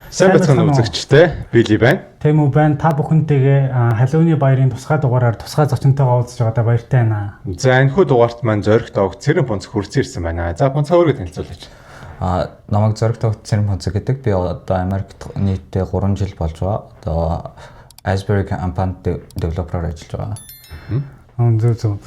Сайн бацхан үзэгчтэй Билли байна. Тэм үү байна. Та бүхэнтэйгээ Халууны баярын тусгай дугаараар тусгай зочнотойгоо уулзж байгаадаа баяртай байна. За энэхүү дугаарт маань зоригт огт Цэрэн Бонц хүрсэн ирсэн байна. За Бонцаа өөрийгөө танилцуулаач. Намайг зоригт огт Цэрэн Бонц гэдэг. Би одоо Америкт нийтдээ 3 жил болж байгаа. Одоо Asbury компанид девелопероор ажиллаж байгаа. Зөв.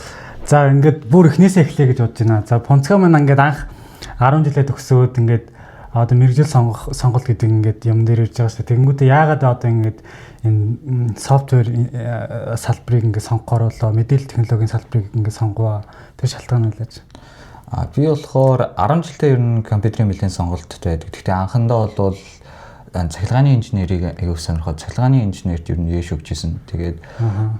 За ингээд бүр эхнээсээ эхлэе гэж бодож байна. За Бонцгаа маань ингээд анх 10 жилээ төгсөөд ингээд одоо мэрэгжил сонголт гэдэг ингээд юм дээр ирж байгаа шүү дээ. Тэгэнгүүтээ яагаад одоо ингээд энэ софтвер салбарыг ингээд сонгохоор болоо мэдээлэл технологийн салбарыг ингээд сонгоо тэр шалтгаан нь үлээж. Би болохоор 10 жилдээ ер нь компьютерийн мэлийн сонголттой байдаг. Гэхдээ анхандаа бол цахилгааны инженерийг аягүй сонирхоод цахилгааны инженерт ер нь яаш өгчээсэн. Тэгээд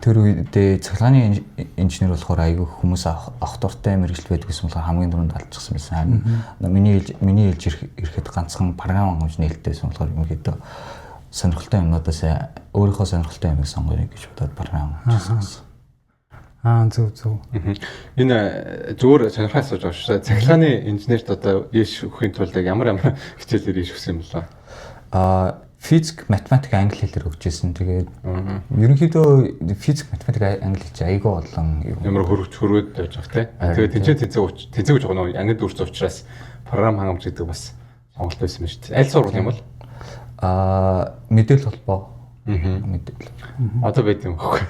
тэр үедээ цахилгааны инженер болохоор аягүй хүмүүс авах дуртай мэрэгжил байдаг гэсэн болохоор хамгийн түрүүнд алчихсан байсан. Миний ээлж ирэхэд ганцхан програм хэмжээ нээлттэйсэн болохоор ерөнхийдөө сонирхолтой юмнуудаас өөрийнхөө сонирхолтой юмыг сонгоё гэж бодоод програм хийсэн. Зөв. Энэ зүгээр сонирхолтой асууж байгаа шүү. Цахилгааны инженерт одоо яаш өгөхийн тулд ямар хичээлээр яаш өгсөн юм болоо? Физик, математик, англи хэлээр өгчээсэн. Тэгээд ерөнхийдөө физик, математик, англи хэл аягүй болон ямар хөрвөд байж байгаа тийм. Тэгээд тэнцээ гэж байгаа нь ангид үрц учраас програм хангамж гэдэг бас сонголт байсан юм шүү дээ. Аль сургууль юм бол? Мэдээлэл холбоо. Мэдээлэл. Одоо байд юм хөөхгүй.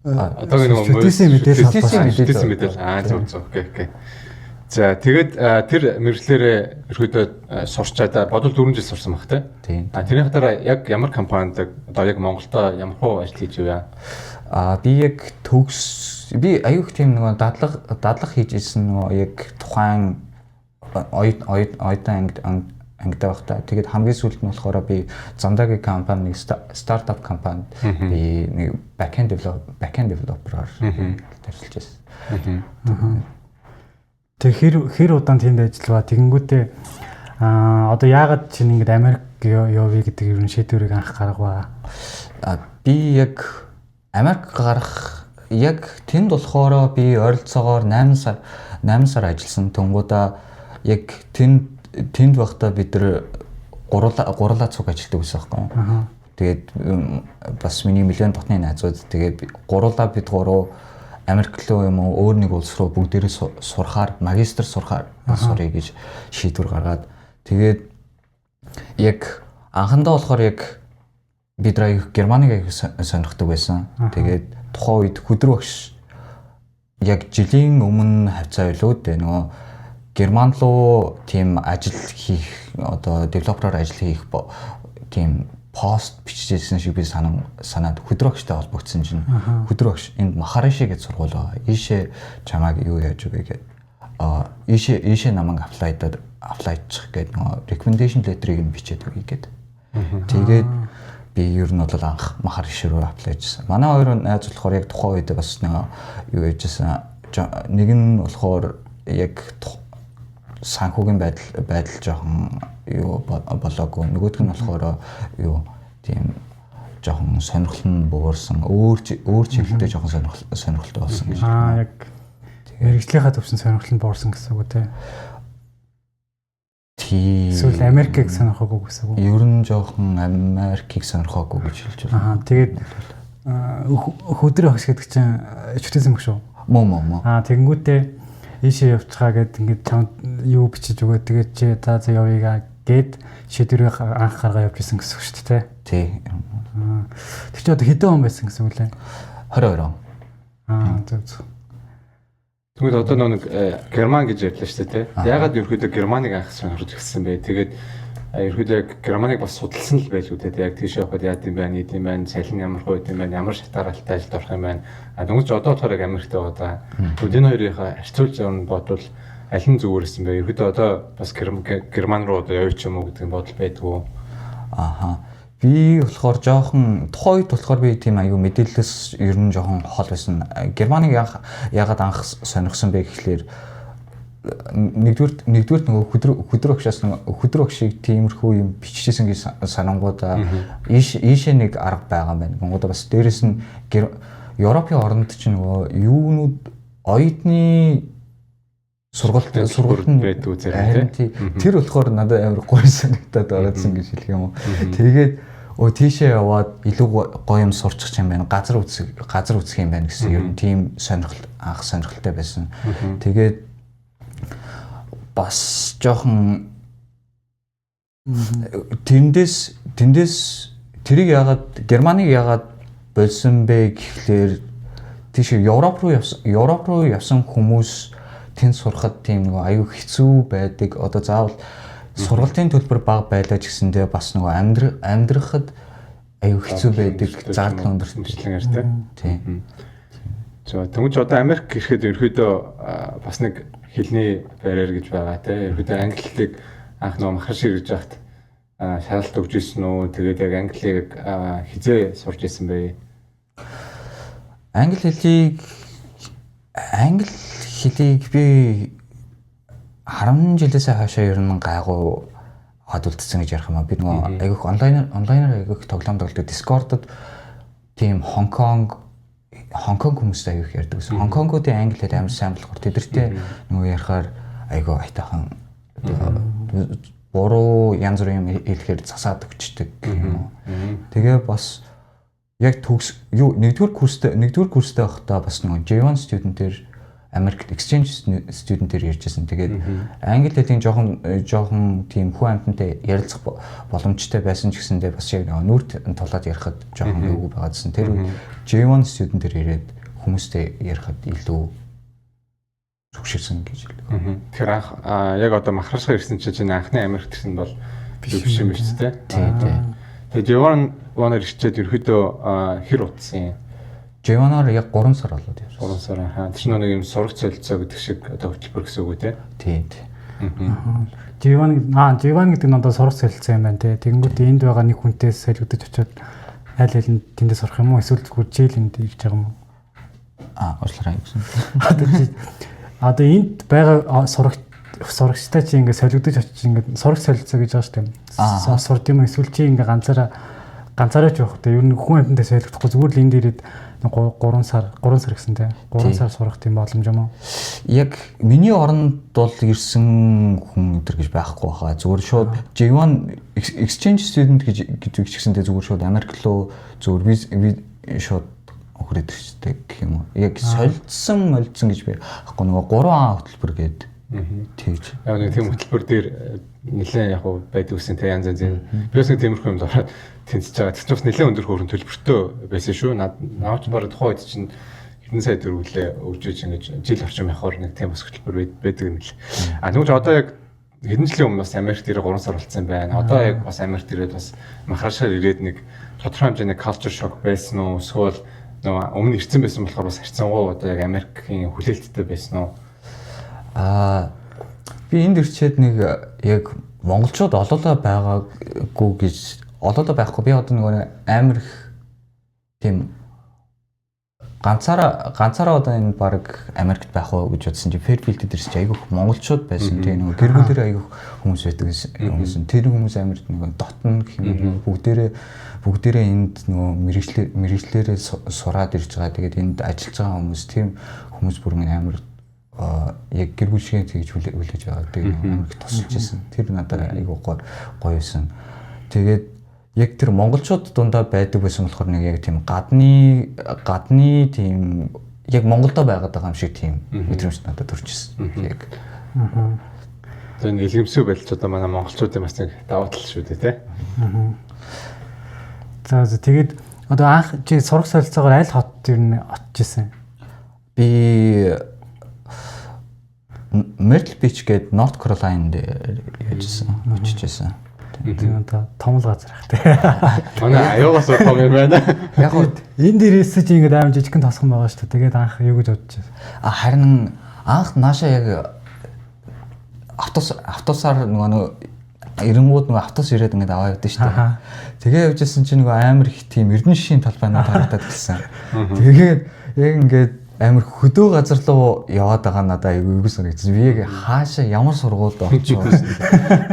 Одоогийн мэдээлэл. Зөв. Окей. За тэгээд тэр мэргэжлэрээ ерөөдөө сурчаад бодвол 4 жил сурсан баг тийм. Тэрний хатаараа яг ямар компанид одоо яг Монголдо ямар хуу ажил хийж яваа? Би яг би аюух тийм нэг дадлаг хийж ирсэн нөгөө яг тухайн оюутан ангидаа багтаа. Тэгээд хамгийн сүүлд нь болохоор би Замдагийн компани стартап компанид би нэг backend developer-аар ажиллаж байсан. Тэг хэр удаан тэнд ажиллаваа тэгэнгүүтээ одоо яагаад чинь ингэж Америк явъя гэдэг ер нь шийдвэрийг анх гаргаваа? Би яг Америк гарах яг тэнд болохоро би ойролцоогоор 8 сар ажилласан. Тэнгуудаа яг тэнд байхдаа бид нар гурлаа цуг ажилладаг байсан байхгүй. Тэгээд бас миний нэлээд дотны найзууд тэгээд гурлаа бид гурав Америк руу юм уу өөр нэг улс руу бүгдээрээ сурахаар магистр сурахаар сурыг гэж шийдвэр гаргаад тэгээд яг анхандаа болохоор яг бид нар Германыг сонирхдаг байсан. Тэгээд тухайн үед хөдөр багш яг жилийн өмнө хавцаа байлуу дээ нөгөө Герман руу тийм ажил хийх одоо девелопероор ажил хийх тийм пост бичижсэн шиг би санаад хөдрөгчтэй холбогдсон чинь хөдрөгч энд Махариши гэж сургууль байгаа. Ийшээ чамааг юу яаж өгье гэдэг. Ийшээ намайг аплайчих гэдэг нөгөө recommendation letter-ыг нь бичээд өгье гэдэг. Тэгээд би ер нь бол анх Махариши руу аплайчсан. Манай хоёр найз болохоор яг тухайн үед бас нөгөө юу яжсэн. Нэг нь болохоор яг санхүүгийн байдал жоохон юу болоогүй. Нөгөөх нь болохоор юу тийм жоохон сонирхол нь буурсан. Өөр чиглэлтэй жоохон сонирхолтой болсон гэж. Яг мэргэжлийнхаа төвшин сонирхол нь буурсан гэсэн үг үү? Тийм. Эсвэл Америкийг сонирхоогүй гэсэн үг. Ер нь жоохон Америкийг сонирхоогүй гэж хэлж байна. Тэгээд хөдөр багш гэдэг чинь чөтгөөсөн багш шүү. Мөө. Тэгэнгүүтээ ийшээ явцгаа гэд ингээд чамд юу бичиж өгөө тэгээд чи за явъя гэд шийдвэрийг анх гаргаа явуулсан гэсэн үг шүү дээ. Тий. Тэр чи одоо хэдэн он байсан гэсэн үг лээ? 22 он. Зөв. Тэгвэл одоо нэг Герман гэж ярьлаа шүү дээ. Яагаад ерөөдөө Германыг анх сонирхож ирсэн бэ? Тэгээд ерөөдөө Германыг бас судалсан л байлгүй дээ. Яг тийш явахад яа гэм бэ, нийт юм байна, цалин ямар хөө юм байна, ямар шатааралтай ажилд орох юм байна. Дөнгөж одоо болохоор Америкт байгаа да. Энэ хоёрынхаа харьцуулж явна бодвол аль нь зүгээр байсан бэ? Ерөөдөө одоо бас Герман руу одоо явж юм уу гэдэг бодол байдгүй. Би болохоор жоохон тухайн үед болохоор би тийм аюу мэдээлэлээс ер нь жоохон хол байсан. Германыг яагаад анх сонирхсан бэ гэхлээр нэгдүгээр нөгөө хөдөр багшийг тиймэрхүү юм биччихсэн гэж санангуудаа ийшээ нэг арга байгаа юм байна. Монгодоо бас дээрэс нь Европын орнд чинь нөгөө юунууд оюутны сургуульд байдаг үзэр тий. Тэр болохоор надад амар гоё санагдаад ороодсон гэж хэлэх юм уу. Тэгээд тийшээ яваад илүү гоё юм сурчих юм байна. Газар үзэх юм байна гэсэн ер нь тийм анх сонирхолтой байсан. Тэгээд бас жоохон тэндээс тэрийг яагаад Германыг яагаад болсон бэ гэхлээр тийш Европ руу явсан хүмүүс тэнд сурахад тийм нэг аюу хэцүү байдаг. Одоо заавал сургалтын төлбөр бага байлаа ч гэсэндээ бас нэг амьдрахад аюу хэцүү байдаг. Зардал өндөртэй тийм. За тэгвэл одоо Америк ирэхэд ерөөдөө бас нэг хэлний барьер гэж байгаа тийм. Ерөөдөө англи хэлийг анх махарш ирж байхад шалгалт өгч ирсэн үү? Тэгээд яг англиг хизээ сурч ирсэн бэ? Англи хэлийг би 10 жилээс хойшоо ер нь гайгүй хадулдсан гэж ярих юм аа. Би нөгөө айгүйх онлайнаар айгүйх тоглоом тоглодог. Discord-д тийм Хонконг хүмүүстэй айгүйх ярьдаг гэсэн. Хонконгуудын англи хэл амар сайн болохоор тэдэртэй нөгөө ярихаар айгүй айтайхан буруу янз бүрийн юм хэлэхээр засаад өгчдөг юм уу. Тэгээ бас яг нэгдүгээр курстэй байхдаа бас нөгөө J1 студентээр Америкт exchange студентээр иржсэн. Тэгээд англи хэлний жоохон тийм хүн амьтантай ярилцах боломжтой байсан ч гэсэндээ бас яг нүүр тулаад ярихад жоохон өвгөө байгаадсэн. Тэр J1 студентээр ирээд хүмүүстэй ярихад илүү зүгшилсэн гэж хэлдэг. Тэгэхээр анх яг одоо махрашгаа ирсэн чинь анхны Америкт ирсэн бол биш юм шүү дээ. Тийм. Тэгээд J1-аар ирчээд ерөөдөө хэр утсан юм? J1-аар яг 3 сар болоод явсан. 3 сар хаа. Тэр нэг юм сурагч солилцоо гэдэг шиг одоо хөтөлбөр гэсэн үг үү те? Тийм. J1 гэдэг нь одоо сурах солилцоо юм байна те. Тэгэнгүүт энд байгаа нэг хүнтээс солигдож очиод аль алинд тэндээ сурах юм уу? Эсвэл зүгээр J-нд ирж байгаа юм уу? Уучлаарай гэсэн. Одоо энд байгаа сурагчтай чи ингээд солигдож очиж ингээд сурах солилцоо гэж байгаа шүү дээ. Сурд юм эсвэл чи ингээд ганцаараа ч явах те. Ер нь хүн амьтантай солигдохгүй зүгээр л энд ирээд 3 сар гэсэн те. 3 сар сурах тийм боломж юм уу? Яг миний оронд бол ирсэн хүн өдр гэж байхгүй хаа. Зүгээр шууд J1 exchange student гэж үгчсэндээ зүгээр шууд Америк руу зүгээр шууд хүрээд ирчихдэг гэх юм уу. Яг солилцсон гэж би аахгүй нөгөө 3А хөтөлбөр гээд тэгж. Яг нэг тийм хөтөлбөр дээр нэлээд яг байдаг үсэн те янз янз. Бис нэг тиймэрхүү юм дороо тэнцэж байгаа. Тэгс бас нэлээд өндөр хөрөн төлбөртэй байсан шүү. Наач баг тухайн үед чинь хэдэн сая төгрөглөө өгч ингэж жил орчим явахаар нэг тийм бас хөтөлбөр байдаг юм л. Тэгвэл одоо яг хэдэн жилийн өмнө бас Америкт ирээ 3 сар болсон байна. Одоо яг бас Америкт ирээд бас махрашаар ирээд нэг тодорхой хэмжээний culture shock байсан уу? Эсвэл нөгөө өмнө ирсэн байсан болохоор бас харьцангуй одоо яг Америкийн хүлээлттэй байсан уу? Би энд ирчээд нэг яг монголчууд олоолаа байхгүй. Би одоо нөгөө амар их тийм ганцаараа одоо энэ баг Америкт байх уу гэж бодсон чи Fairfield-д ирсэн чи айгүйх монголчууд байсан. Тэгээ нөгөө гэр бүлэрээ айгүйх хүмүүс байдаг гэсэн. Тэр хүмүүс Америкт нөгөө дотно гэх юм бүгдээрээ энд нөгөө мэрэгчлэрээ сураад ирж байгаа. Тэгээд энд ажиллаж байгаа хүмүүс тийм хүмүүс бүр амар яг гэр бүл шиг тэгж хүлээж байгаа. Тэгээд Америкт тусалж ирсэн. Тэр надад айгүй гоё байсан. Тэгээд яг тэр монголчууд дундаа байдаг байсан болохоор нэг яг тийм гадны тийм яг Монголдо байгаад байгаа юм шиг тийм мэдрэмж надад төрж ирсэн. Яг. За энэ илгэмсүү байлч одоо манай монголчуудын бас нэг давуу тал шүү дээ, тэ. За тэгээд одоо анх чи сурах солилцоогоор аль хот ер нь очиж исэн? Би Myrtle Beach гээд North Carolina-д очиж исэн. Тийм одоо том л газар ахтай. Манай аюугаас том юм байна. Яг гоо энд дээрээс чи ингээд аим жижигхэн тосхон байгаа шүү дээ. Тэгээд анх юу гэж бодож байна? Харин анх наашаа яг автобусаар нөгөө эренгууд нөгөө автобус ирээд ингээд аваа явдсан шүү дээ. Тэгээ явжсэн чинь нөгөө амар их тийм Эрдэнэ шишийн талбай надад харагдаад гисэн. Тэгээд яг ингээд амар хөдөө газар руу яваад байгаа надад айгүй санагдсан. Би яг хаашаа ямар сургуульд орчих вэ?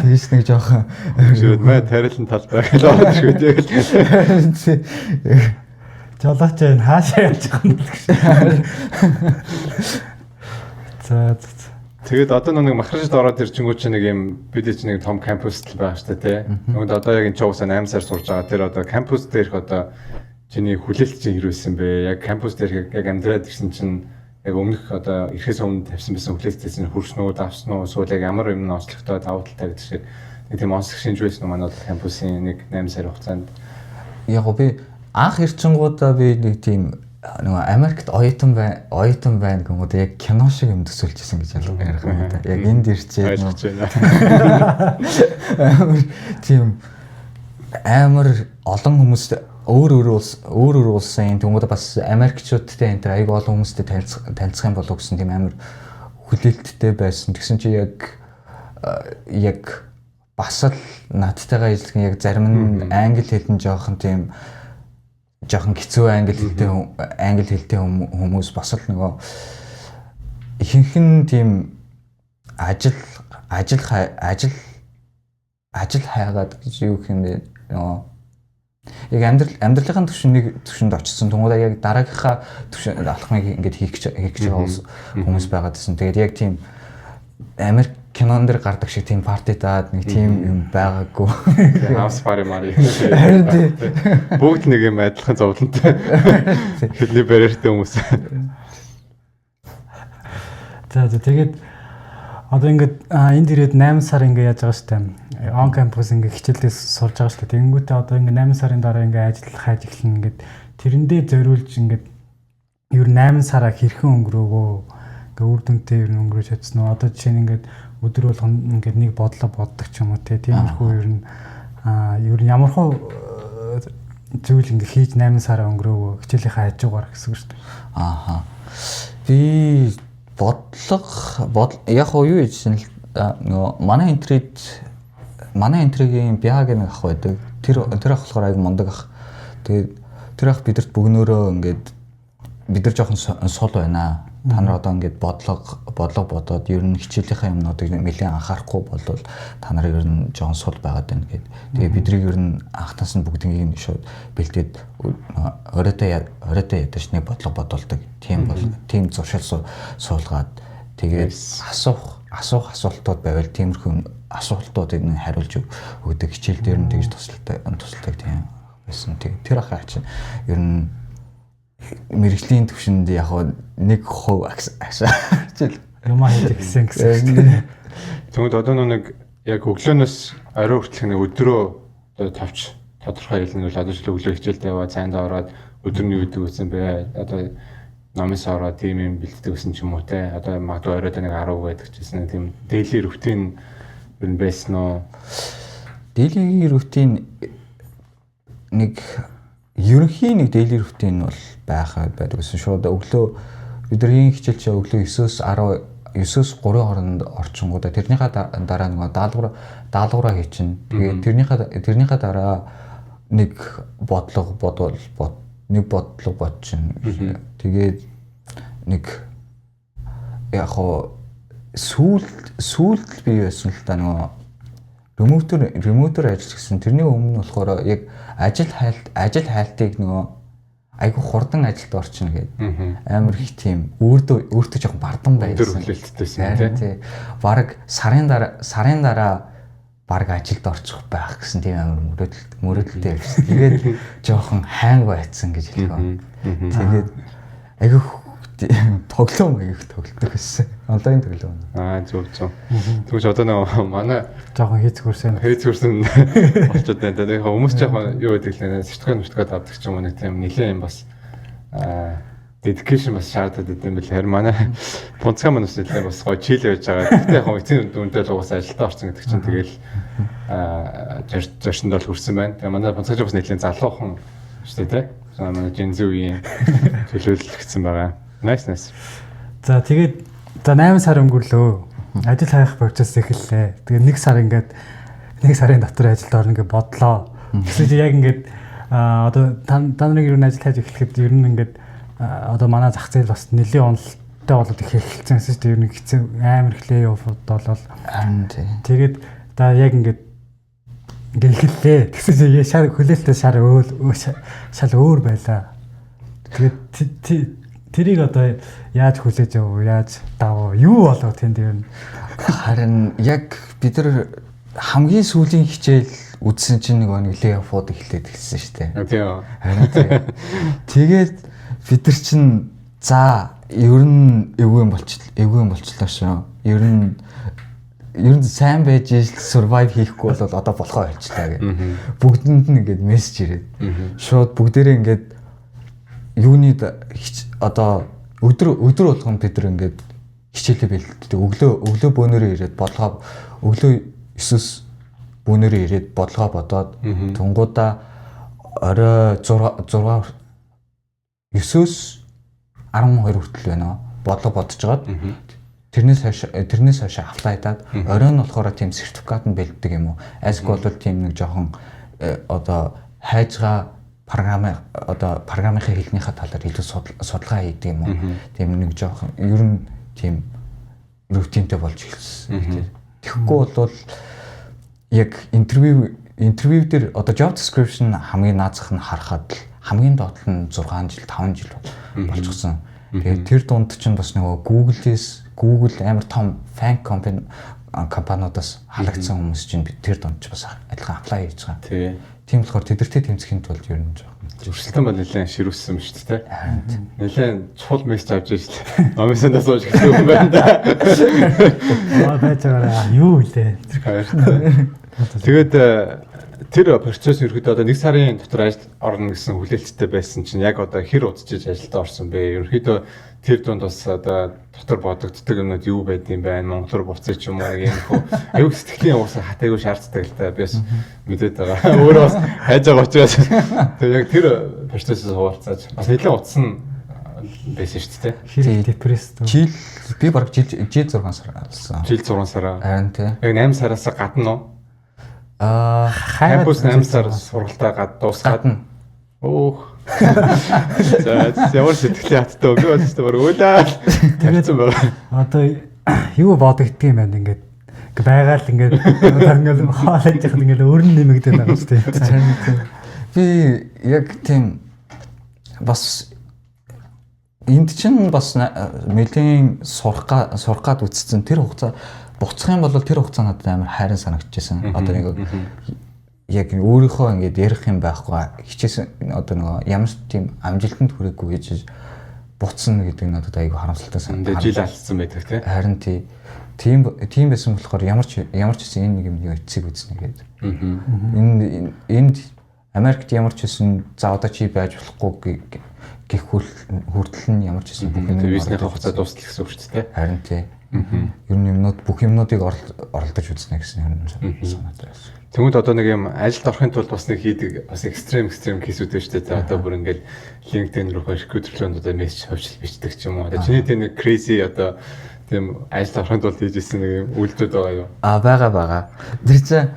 Тэгээс нэг жоохон мэ тарилан талбай гэж байна шүү дээ. Жолооч энэ хаашаа явж байгаа юм бэ? За. Тэгээд одоо нэг махрашд ороод ирчингүү чи нэг юм бид ч нэг том кампус л байгаа шүү дээ тий. Нөгөө одоо яг энэ ч уусаа 8 сар сурж байгаа. Тэр одоо кампус дээрх одоо чиний хүлээлт чинь хэрвээсэн бэ? Яг кампус дээрх яг амьдраад ирсэн чинь яг өмнөх одоо ирэхээс өмнө тавьсан байсан хүлээлтээс нь хүрснөө давсан уу эсвэл яг ямар юм онцлогтой давуу талтай гэдэг шиг нэг тийм онцлог шинж байсан уу манай кампусын нэг 8 сар хугацаанд. Яг би анх ирчингуудаа би нэг тийм нөгөө Америкт оюутан байна гэмүүд яг кино шиг юм төсөөлжсэн гэж ярих юм да. Яг энд ирчээ тийм амар олон хүмүүст өөр улсын тэнгууд бас Америкчуудтай энэ аяг олон хүмүүстэй танилцах юм болов гэсэн тийм амар хүлээлттэй байсан. Тэгсэн чи яг бас л надтайгаа ижилхэн яг зарим нь англи хэлэн жоохон хэцүү англи хэлтэй хүмүүс бас л нөгөө ихэнх нь тийм ажил хайгаад гэж юу гэх юм бэ нөгөө яг амьдралын төвшөнд очсон. Тэнгуудаа яг дараагийнхаа төвшөнд алхмыг ингээд хийх гэж байгаа хүмүүс байгаад байсан. Тэгээд яг тийм Америк кинон дээр гардаг шиг тийм парти даад нэг тийм юм байгаагүй. Хаус пари мари. Харин тийм. Бүгд нэг юм адилхан зовлонтой. Бидний барьертай хүмүүс. За тэгээд одоо ингээд энд ирээд 8 сар ингээд яаж байгаа штэ. Он кампус ингээд хичээлээс сурж байгаа штэ. Тэгэнгүүтээ одоо ингээд 8 сарын дараа ингээд ажил хайж эхлэн ингээд тэрэндээ зориулж ингээд ер 8 сараа хэрхэн өнгөрөөгөө ингээд үр дүнтэй ер нь өнгөрөөж чадсан уу? Одоо жишээ нь ингээд өдөр болгон ингээд нэг бодлоо боддог ч юм уу те. Тиймэрхүү ер нь ямархуу зүйл ингээд хийж 8 сараа өнгөрөөгөө хичээлийнхаа хажуугаар гэсэн үг штэ. Ааха. Би бодлого яг юу ийжсэн л нөгөө манай энтригийн биаг нэг ах байдаг. Тэр ах болохоор аяг мундаг ах. Тэгээд тэр ах бидэрт бүгнөөрөө ингээд бид нар жоохон сул байна. Та нар одоо ингээд бодлого бодоод ер нь хичээлийнхаа юмнуудыг нэлээд анхаарахгүй болвол та нар ер нь жоохон сул байгаад байна гэд. Тэгээ бидрийг ер нь анхтаас нь бүгднийг шууд бэлдээд оройтой ядаж нэг бодлого бодуулдаг. Тийм зуршил суулгаад тэгээд асуултууд байвал тиймэрхүү асуултуудыг нь хариулж өгдөг. Хичээл дээр нь тэгж тусалдаг тийм байсан. Тэр ахаа чинь ер нь мэрэгжлийн төвшөнд яг нэг хов хичээл юмаа хийх гэсэн. Тэгвэл одоо нэг яг өглөөнөөс орой хүртэл нэг өдрөө тавьж тодорхой хэлнэ бол одоо ч өглөө хичээлдээ яваа цайндаа ороод өдөр нь юу гэдэг үсэн бэ? Одоо намаас ороод тийм юм бэлддэг гэсэн ч юм уу те. Одоо магадгүй оройд нэг 10 байдаг ч гэсэн тийм daily routine юу байсан уу? Daily routine нэг ерөнхийн нэг daily routine бол байдаг гэсэн шууд өглөө бидний хичээл чи өглөө 9-с 3 хооронд орчингуудаа тэрнийхээ дараа нэг даалгавраа хийчин. Тэгээд тэрнийхээ дараа нэг бодлого бодчин. Тэгээд нэг яг сүүлд би байсан л та нөгөө ремотор ажиллаж гисэн. Тэрний өмнө болохоор яг ажил хайлтыг нөгөө айгу хурдан ажилд орчихно гэдэг. Амар их тийм өөртөө жоохон бардам байсан. Хүлээлттэйсэн тийм. Бараг сарын дараа бараг ажилд орчих байх гэсэн тийм амар мөрөөдөлтэй байсан. Тэгээд жоохон хайнг байцсан гэж хэлээ. Тэгээд айгу тоглоом тоглодог гэсэн. Онлайн тоглоом. Зөв. Тэгвэл одоо нэг манай жоохон хийцгүүрсэн болчиход байна. Тэгээд хүмүүс жоохон юу гэдэг лээ. Сертификат авдаг ч юм уу нэг тийм нэлээд юм бас dedication бас шаардаад идэм бил. Харин манай Пунцга манус нэлээд бас гоё чил байж байгаа. Гэхдээ яг эцсийн дүндээ л угаасаа ажилдаа орсон гэдэг чинь тэгэл зорчинд бол хүрсэн байна. Тэгээд манай Пунцга бас нэлээд залуухан шүү дээ. Манай Gen Z үеийн төлөөлөгдсөн байгаа. Nice. За тэгээд 8 сар өнгөрлөө. Ажил хайх процесс эхэллээ. Тэгээд 1 сар ингээд 1 сарын дотор ажилд орно гэж бодлоо. Гэсэн чинь яг ингээд одоо та нарыг юу ажил хайж эхлэхэд ер нь ингээд одоо манай зах зээл бас нэлийн уналттай болоод эхэлсэн шүү дээ. Ер нь хэцүү амар их лейоффуд болол. Тэгээд да яг ингээд эхэллээ. Гэсэн чинь шар хүлээлттэй шал өөр байлаа. Тэгээд Тэрийг одоо яаж хүлээж авав? Яаж давав? Юу болов тэнд ер нь? Харин яг бид нар хамгийн сүүлийн хичээл үзсэн чинь нэг леофод эхлээд эхэлсэн шүү дээ. Тийм. Харин тэгээд бид нар чинь за ер нь эвгүй юм болчлоо шүү. Ер нь сайн байж survive хийхгүй бол одоо болохоо хэлчихлаа гэх. Бүгдэнд нь ингээд мессеж ирээд. Шууд бүгдээрээ ингээд юуны одоо өдөр болгон бид нар ингээд хичээлээ бэлддэг. Өглөө бөөнөрөө ирээд бодлогоо өглөө 9-с бөөнөрөө ирээд бодлогоо бодоод тунгуудаа орой 9-с 12 хүртэл байна. Бодлого бодчиход тэрнээс хойш аплайдаад орой нь болохоор тийм сертификат нь бэлддэг юм уу? Аск бол тийм нэг жоохон одоо хайжгаа програмынхаа хэлнийхээ талаар илүү судалгаа хийдэг юм уу? Тийм нэг жоохон ер нь тийм рутинтэй болж эхэлсэн. Тэгэхгүй бол яг интервью дээр одоо job description хамгийн наазах нь харахад л хамгийн доод нь 6 жил 5 жил болчихсон. Тэгээд тэр дунд чинь бас нөгөө Google амар том фан компаниудаас халагдсан хүмүүс чинь бид тэр дунд ч бас адилхан apply хийж байгаа. Тийм болохоор тэдэртэй тэмцэхэд бол ер нь жоохон зуршилтан бол нэлээд ширүүссэн юм шүү дээ. Нэлээд чухал мессеж авч ирж байна. Номисандаа сууж гэсэн юм байна да. Байж байгаа юу вэ? Тэгээд тэр процесс ерөөдөө одоо 1 сарын дотор ажилд орно гэсэн хүлээлттэй байсан чинь яг одоо хэр удажж ажилд орсон бэ? Ерөөдөө тэр дунд бас одоо дотор бодогддог юмнууд юу байд юм байна? Монголоор буцаж ч юм уу юм хөө. Аюу сэтгэлийн уусаа хатайгүй шаарддаг л та. Би бас мэдээд байгаа. Өөрөө бас хайж байгаа учраас тэгээд яг тэр процессээс хуваалцаж бас нэлээд утсан байсан шүү дээ. Хэр депресс. Би бараг жил 6 сар алсан. Жил 6 сараа. Харин тий. Яг 8 сараас гадна уу? Хайбус 8 сар сургалтаа дуусгаад. Өөх. За ямар сэтгэлийн хаттай би бас тэр өөлөө тавьсан байгаа. Одоо юу бодогддаг юм байна ингээд байгаа л ингээд хоолойж яхад ингээд өрн нэмэгдээд байгаа шүү дээ. Би яг тийм бас энд чинь бас нэлийн сурах гад үтцсэн тэр хугацаа буцах юм бол тэр хугацаа надад амар хайран санагдчихсан. Одоо нэг яг өөрийнхөө ингээд ярих юм байхгүй хичээсэн одоо нөгөө ямар ч тийм амжилтанд хүрээгүй гэж буцсан гэдэг нь надад айгүй харамсалтай санагдав. Жил алдсан байдаг тийм. Харин тийм байсан болохоор ямар ч гэсэн энэ нэг юм эцэг үзнэ гэдэг. Энд Америкт ямар ч гэсэн за одоо чи байж болохгүй гэх хүртэл нь ямар ч гэсэн бүх юм визнийхээ хугацаа дуустал гэсэн үг шүү дээ. Харин тий. Ер нь бүх юмнуудыг оролдож үзнэ гэсэн юм санаатай байсан. Тэгмэд одоо нэг юм ажилд орохын тулд бас нэг хийдэг бас экстрем кейсүүд байна шүү дээ. За одоо бүр ингээд LinkedIn руу recruiter-д одоо мессеж хавчил бичдэг ч юм уу. Одоо чиний тэр нэг crazy одоо тийм ажилд орохын тулд хийжсэн нэг юм үйлдэлүүд байгаа юу? Байгаа. Тэр чинь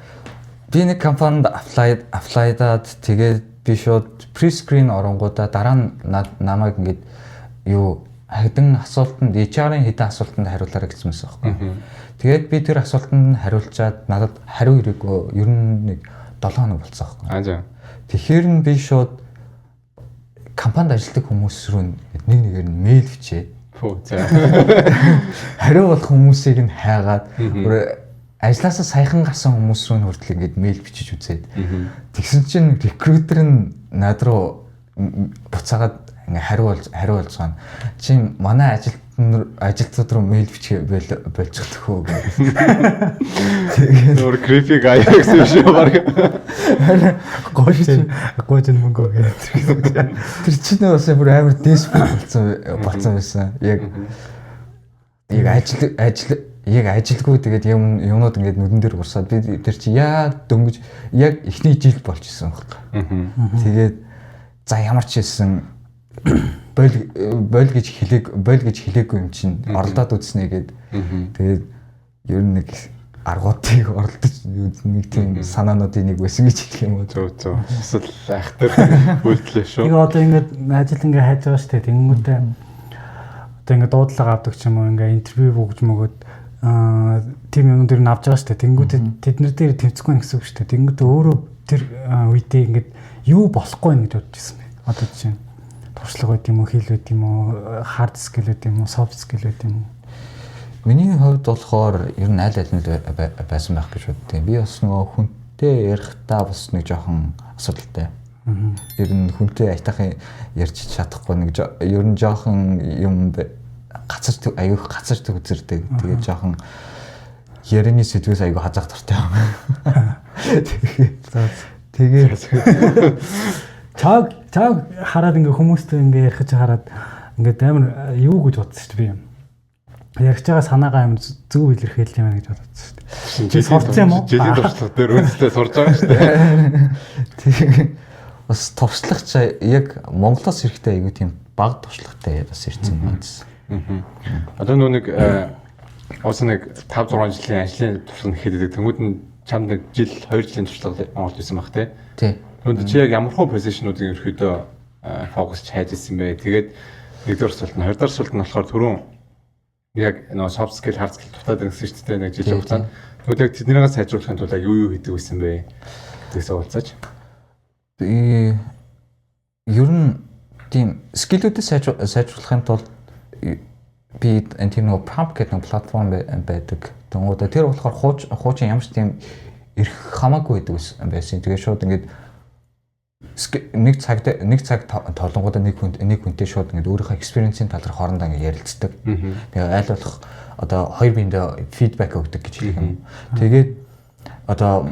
би нэг компанид apply-даад тэгээд би шууд pre-screen оронгуудаа дараа нь намайг ингээд юу хэдэн асуултанд HR-ын хэдэн асуултанд хариулаарай гэсэн юмсан байхгүй. Тэгээд би тэр асуултанд хариулчаад надад хариу ирээгүй ер нь нэг 7 хоног болцсон байхгүй. За. Тэгэхээр нь би шууд компанид ажилладаг хүмүүс рүү нэгээр нь мэйл бичээд хариу болох хүмүүсийг нь хайгаад ажлаасаа саяхан гарсан хүмүүс рүү хүртэл ингээд мэйл бичиж үзээд тэгсэн чинь рекрутер нь над руу буцаагаад ингээ хариу болж байгаа. Чи манай ажилтнууд руу мэйл бичих болчихдог хөө гэх. Тэгээд нөр creepy guy гэсэн шүү баг. Гооч мөнгө гэдэг. Тэр чинь бас бүр амар desperate болсон байсан. Яг ажилгүй тэгээд юмнууд ингээд нүдэн дээр бурсаад би тэр чи яг дөнгөж яг эхний жил болж исэн байхгүй. Тэгээд за ямар ч хэлсэн бойл гэж хэлээгүй юм чинь оролдоод үзснэ гээд тэгээд ер нь нэг аргуудыг оролдож нэг тийм санаануудын нэг байсан гэж хэлэх юм уу. Зөв. Эсвэл айхтар үйлдэлээ шүү. Нэг одоо ингээд ажил ингээ хайж байгаа шүү дээ. Тэнгүүтээ одоо ингээ дуудлага авдаг ч юм уу ингээ интервью өгж мөгөөд тийм юмнууд нь авч байгаа шүү дээ. Тэнгүүтээ тэднэр дээр тэмцэхгүй гэсэн үг шүү дээ. Тэнгүүтээ өөрөө тэр үедээ ингээд юу болохгүй гэж бодож ирсэн бэ. Одоо чинь туршлага байд юм уу, хэл байд юм уу, hard skill байд юм уу, soft skill байд юм уу? Миний хувьд болохоор ер нь аль нь байсан байх гэж боддیں۔ Би бас нөгөө хүнтэй ярихдаа бас нэг жоохон асуудалтай. Ер нь хүнтэй айтахын ярьж чадахгүй нэг ер нь жоохон юм гацарч аюух гацарч үзэрдэг. Тэгээд жоохон ярины сэдвээс аюу хазаах дуртай байна. Тэгээд чаг хараад ингээ хүмүүстэй ингээ ярих гэж хараад ингээ амар юу гэж бодсон шүү дээ би. Ярих байгаа санаагаа амар зөв илэрхийлж юм байна гэж бодсон шүү дээ. Чи сурцсан юм уу? Жилийн туршлага дээр үнэтэй сурж байгаа шүү дээ. Тэгээд бас туршлагач яг Монголоос ирэхдээ аюу тийм бага туршлагатай бас ирсэн юм байна. Одоо нэг ус нэг 5-6 жилийн ажлын туршлага нэхэд тэнгууд нь чамд нэг жил 2 жилийн туршлага Монголд байсан баг тий. Тэгвэл чи яг ямар хөө позишнуудыг ерөөдөө фокусч хайж ирсэн бэ? Тэгээд нэгдүгээр асуулт нь, хоёрдугаар асуулт нь болохоор түрүүн яг нөө soft skill, hard skill дутаад ирсэн шүү дээ нэг жилийн хугацаанд. Тэгвэл яг тэднийгээ сайжруулахын тулд юу хийдэг байсан бэ? Тэгээс уулзаач. Ер нь тийм скиллүүдээ сайжруулахын тулд би энэ тийм нэг prompt гэдэг нэг платформ байдаг. Тэнгуудаа тэр болохоор хуучин ямар ч тийм ирэх хамаагүй байсан. Тэгээ шууд ингээд нэг цаг тоолонгуудаа нэг хүнтэй шууд ингээд өөрийнхөө experience-ийн тал дээр хоорондоо ингээд ярилцдаг. Тэгээ аль болох одоо хоёр биендээ feedback өгдөг гэж хэлэх юм. Тэгээд одоо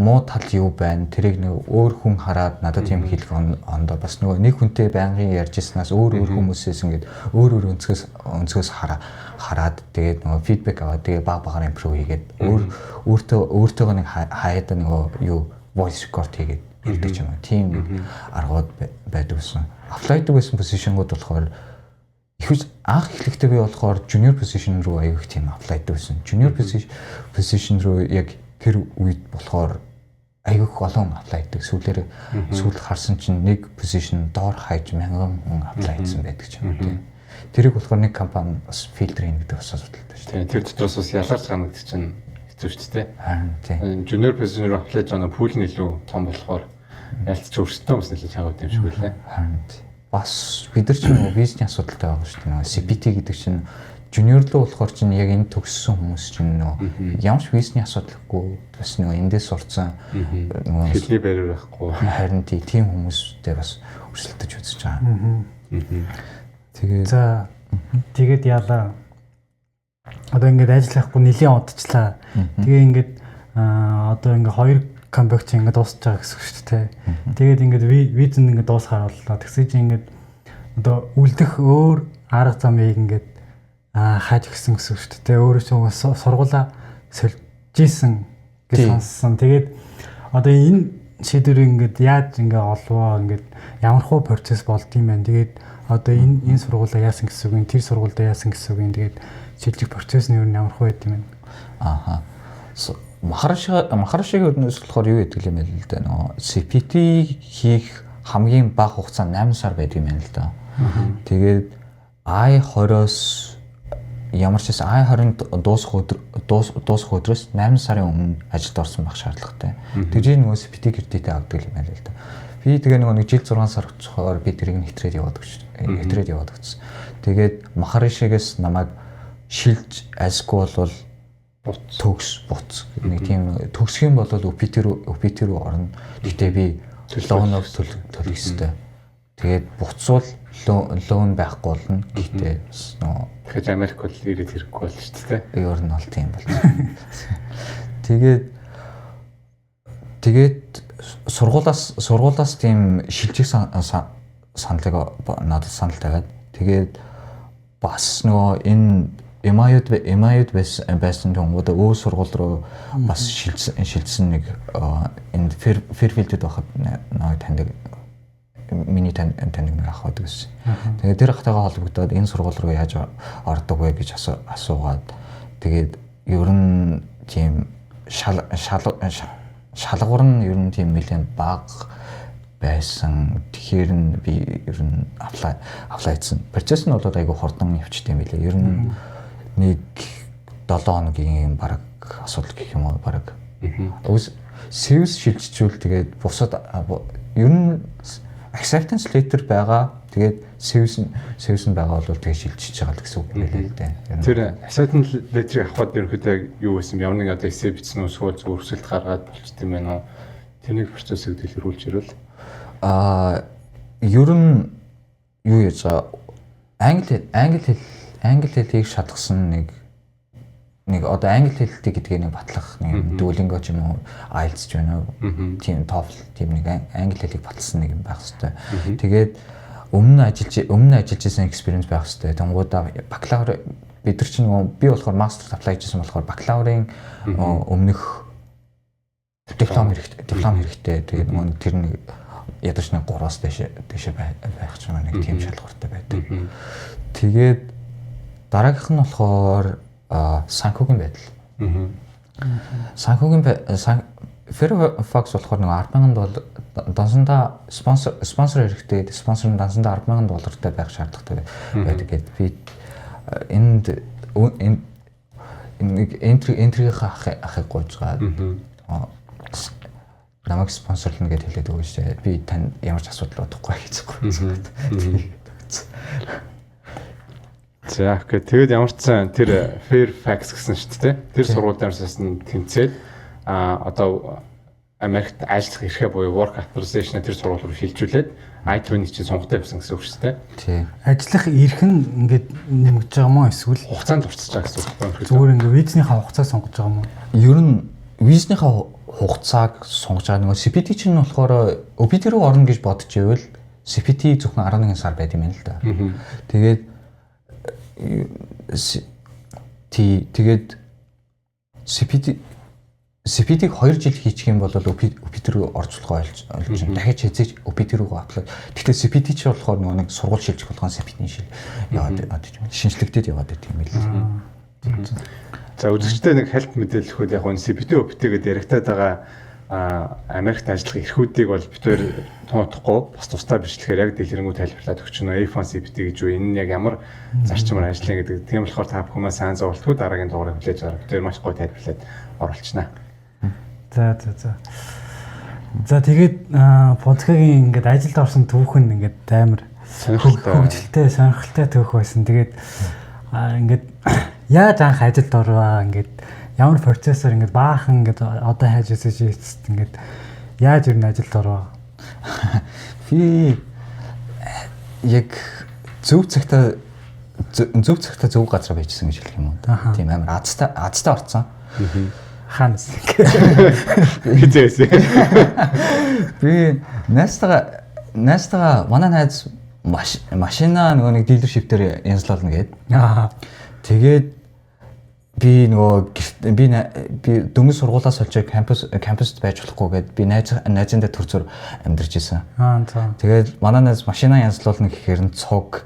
муу тал юу байна? Тэрийг нэг өөр хүн хараад надад тийм хэлэх ондоо бас нөгөө нэг хүнтэй байнгын ярьж ирснаас өөр хүмүүсээс ингээд өөр өнцгөөс хараад тэгээд нөгөө feedback аваад тэгээд багаар improve хийгээд өөртөө нэг хаяада нөгөө юу voice record хийгээд ирдэг юм. Тийм аргууд байдаг гэсэн. Apply-д байсан position-гууд болохоор ихвч анх эхлэхдээ би болохоор junior position руу аяг тийм apply-д байсан. Junior position руу яг тэр үед болохоор аяг олон apply хийдэг. Сүүлд харсан чинь нэг position доор хайж 1000 хүн apply хийсэн байдаг ч юм уу. Тэрийг болохоор нэг компани бас фильтр хийн гэдэг бас асуудалтай шүү дээ. Тэр дотроос бас ялгарч байгаа гэдэг чинь хэцүү шүү дээ. Харин тийм. Junior position руу apply хийж байгаа пул нь илүү том болохоор ялцч өөрсдөө бас нэлээд чанга юм шиг үлээ. Харин бас бид нар ч нэг визний асуудалтай байгаа шүү дээ. CPT гэдэг чинь junior руу болохоор чинь яг энэ төгссөн хүмүүс чинь нөө ямар ч визний асуудалгүй бас нөө эндээс сурцсан нөө хэлний бариер байхгүй. Харин тийм хүмүүстэй бас өрсөлдөж үзэж байгаа. Тэгээд яалаа. Одоо ингээд ажиллахгүй нэлийн удажлаа. Тэгээ ингээд одоо ингээд хоёр камбэк чинь ингээд дуусч байгаа гэсэн үг шүү дээ. Тэгээд ингээд виз нь ингээд дуусахаар боллоо. Тэгсэж ингээд одоо үлдэх өөр арга замыг ингээд хааж гисэн гэсэн үг шүү дээ. Өөрөө ч сургуулаа сольж ийсэн гэж сонссон. Тэгээд одоо энэ шийдвэрийг ингээд яаж ингээд олвоо ингээд ямар хуу процесс болд юм бэ? Тэгээд одоо энэ сургуулаа яасан гэсэн үг, тэр сургуульдаа яасан гэсэн үг. Тэгээд шилжих процесс нь юу ямар хуу байд юм бэ? Ааха. Махаршигийн өрнөөс болохоор юу гэдэг юм бэ л да. Нөгөө CPT хийх хамгийн бага хугацаа 8 сар байдаг юм байна л да. Тэгээд I20-оос ямар ч байсан I20-нд дуусах өдрөөс 8 сарын өмнө ажилд орсон байх шаардлагатай. Тэгээд нөгөө CPT кредитээ авдаг юм байна л да. Би тэгээ нөгөө нэг жил 6 сар очихоор би тэрийг нэвтрээд яваад өгсөн. Тэгээд Махаршигээс намайг шилж альсгүй бол төгс буц нэг тийм төгсөх юм бол OPT руу орно. Гэтэ би лооног төлөх ёстой. Тэгээд буцвал лоон байхгүй болно. Гэтэ нөө тэгэхээр Америк бол ирээд хэрэггүй болно шүү дээ. Өөр нь бол тийм болж. Тэгээд сургуулаас тийм шилжих саналыг надад санал тавиад тэгээд бас нөгөө энэ MIUд байсан хүмүүс өөр сургууль руу бас шилжсэн нэг энэ Fairfield-д байхад нэг таньдаг миний таньдаг нэг ах байдаг гэсэн. Тэгээд тэр ахтайгаа холбогдоод энэ сургууль руу яаж ордог вэ гэж асуугаад тэгээд ер нь тийм шалгуур нь ер нь тийм нэлээд бага байсан. Тэгэхээр би ер нь apply хийсэн. Процесс нь бол айгүй хурдан явчихсан юм билээ. Ер нь нэг 7 хоногийн бараг асуудал гэх юм уу бараг. Serious шилжчихвэл тэгээд бусад ер нь acceptance letter байгаа. Тэгээд сэвсэн байгаа бол тэгээ шилжиж байгаа л гэсэн үг байлээ л дээ. Тэр assignment letter-ийг авахд ерөнхийдөө юу байсан? Ямар нэг одоо эссе бичсэн үү, эсвэл зүгээр өрсөлд гаргаад болчихд юм байна уу? Тэрнийг процессыг дэлгэрүүлж ирвэл ер нь юу яаж байгаа англи хэлийг шатгсан нэг одоо англи хэлтэй гэдгийг нэг батлах нэг Duolingo ч юм уу IELTS ч байна уу тийм TOEFL тийм нэг англи хэлийг баталсан нэг юм байх хэрэгтэй. Тэгээд өмнө ажиллаж байсан experience байх хэрэгтэй. Тэнгуудаа бакалавр бид нар чинь би болохоор master apply хийжсэн болохоор бакалаврын өмнөх диплом хэрэгтэй. Тэгээд тэр нэг ядаж нэг 3-аас дээш байх ч юм нэг тийм шалгууртай байдаг. Тэгээд дараагийнх нь болохоор санхүүгийн байдал. Санхүүгийн Fairfax болохоор нэг $10,000 дансандаа спонсор хэрэгтэй. Спонсор нь дансандаа $10,000 байх шаардлагатай байдаг гэдэг би энд энтриг ахыг гойж байгаа. Намайг спонсорлно гэж хэлээд өгөөч шээ. Би тань ямар ч асуудал бодохгүй гэхгүй. За тэгээд ямар ч сан тэр Fairfax гэсэн шүү дээ. Тэр сургуулиудаас нь тэнцээд одоо Америкт ажиллах эрхээ буюу work authorization тэр сургууль руу шилжүүлээд I-20 чинь сонготой байсан гэсэн үг шүү дээ. Тий. Ажиллах эрх нь ингээд нэмэгдэж байгаа мó эсвэл хугацаанд уртсаж байгаа гэсэн үг байна. Зүгээр ингээд визнийхаа хугацааг сонгож байгаа мó. Ер нь визнийхаа хугацааг сонгож байгаа нөгөө CPT чинь болохоор OPT руу орно гэж бодож ивэл CPT зөвхөн 11 сар байд юм байна л да. Тэгээд CPT-г 2 жил хийчих юм бол OPT руу орцуулгаа олж чинь дахиж хэзээ OPT руу аплай. Гэхдээ CPT ч болохоор нөгөө нэг сургууль шилжих болгон CPT-ний яваад шинжлэхдээ яваад байдаг юм билээ. За үзэгчтэй нэг хальт мэдээлэл өгөхөд яг энэ CPT OPT гэдэг яригтаад байгаа Америкт ажиллах эрхүүдийг бол битээр тоотохгүй бас тусдаа бичлэхээр яг дэлгэрэнгүй тайлбарлаад өгч байна. A-Fund CPT гэж юу энэ нь яг ямар зарчмаар ажиллана гэдэг. Тийм болохоор та бүхэн сайн зовлтгүй дараагийн дугаарыг хүлээж аваад битээр маш гоё тайлбарлаад оруулчихна. За тэгээд подкастгийн ингээд ажилд орсон түүхэн ингээд амар хөгжилтэй сонирхолтой түүх байсан. Тэгээд ингээд яаж анх ажилд орваа ингээд ямар процессор ингээд баахан ингээд одоо хайж эсэж ингээд яаж ер нь ажилд орваа? Би яг зөв цагтаа зөв газар байжсэн гэж хэлэх юм уу. Тийм амар азтай орцсон. Ханас. Хизээс. Би найстага манай найз машина нөгөө нэг дилершип дээр янзлуулна гээд. Тэгээд би дөнгөж сургуулаас олж кампуст байж болохгүйгээд би найзынтай төр зур амьдарч исэн. Тэгээд манай найз машина янзлуулна гэхээр нь цог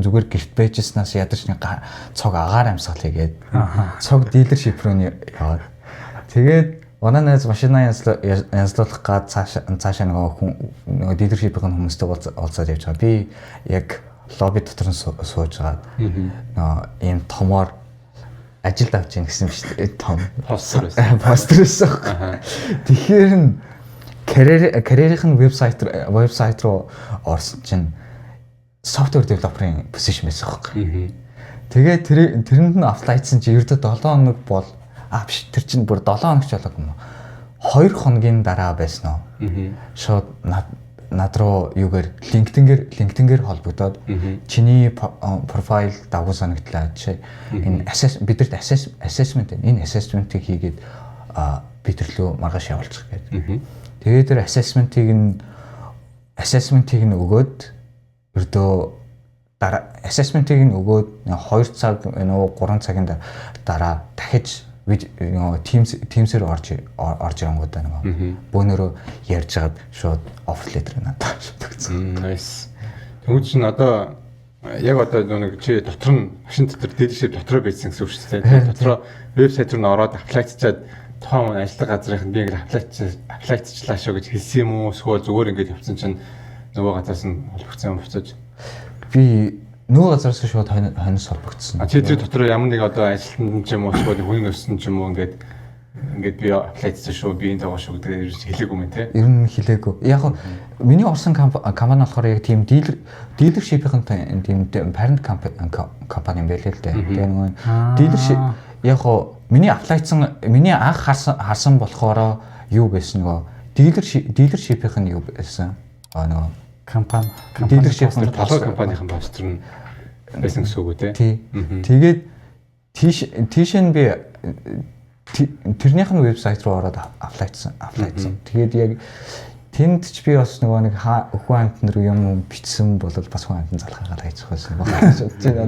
зүгээр гэрт байжснаас ядаж нэг цог агаар амьсгал хийгээд цог дилершип руу яваад. Тэгээд манай найз машина янзлуулах гад цаашаа нөгөө дилершипийн хүмүүстэй уулзаад явж байгаа. Би яг лобби дотор нь сууж байгаа. Ийм томоор ажилд авч ийн гэсэн биш том постэр байсан. Тэгэхээр нь карьерийн вебсайт руу орсон чинь software developer-ийн position байсан байхгүй. Тэгээд тэрэнд нь apply хийсэн чинь ердөө 7 хоног бол биш тэр чинь бүр 7 хоног ч болоогүй юм. 2 хоногийн дараа байсан уу? Шууд над руу юугаар LinkedIn-гээр холбогдоод чиний профайл дагуу санагдлаа чи энэ бидэрт assessment энэ assessment-ийг хийгээд бидэрлөө маргааш явуулчих гэдэг. Тэгээд тэр assessment-ийг нь өгөөд ердөө дараа assessment-ийг нь өгөөд 2 цаг 3 цагийн дараа дахиж Teams-ээр орж ирэнгуудаа нөгөө бөөнөрөө ярьж хагаад шууд offer letter надад шууд өгсөн. Nice. Тэгвэл чинь одоо яг одоо нэг чи дотор нь машин дотор дилершип дотроо байцсан гэсэн үг шүү дээ. Дотроо вебсайт руу ороод apply хийчихэд тоон ажиллах газрынх нь би ингээд apply хийчлаа шүү гэж хэлсэн юм уу? Эсвэл зүгээр ингээд явцсан чинь нөгөө газраас нь холбогдсон юм буцаж. Би нөгөө газараас шууд хойноос холбогдсон. Чи тэр дотор ямар нэг одоо ажилтнанд ч юм уу эсвэл хүн өссөн ч юм уу ингээд би apply хийсэн шүү би энэ байгаа шүү гэдэг хэлээгүй юм те. Ер нь хэлээгүй. Яг миний орсон компани болохоор яг тийм дилершипийн тийм parent компани юм байлээ л дээ. Тэгээ нөгөө дилершип яг хоо миний аплайцсан миний анх харсан болохоор юу байсан нөгөө дилершипийн юу байсан. Нөгөө компани дилершипийн толгой компанийн постэр нь байсан гэсэн үг үү те. Тэгээд тийш нь би тэрнийх нь вебсайт руу ороод аплайцсан. Тэгээд яг тэнд ч би бас нөгөө нэг хүн амтнэр юм бичсэн бол бас хүн амтан залхаагаар хайчих байсан байна.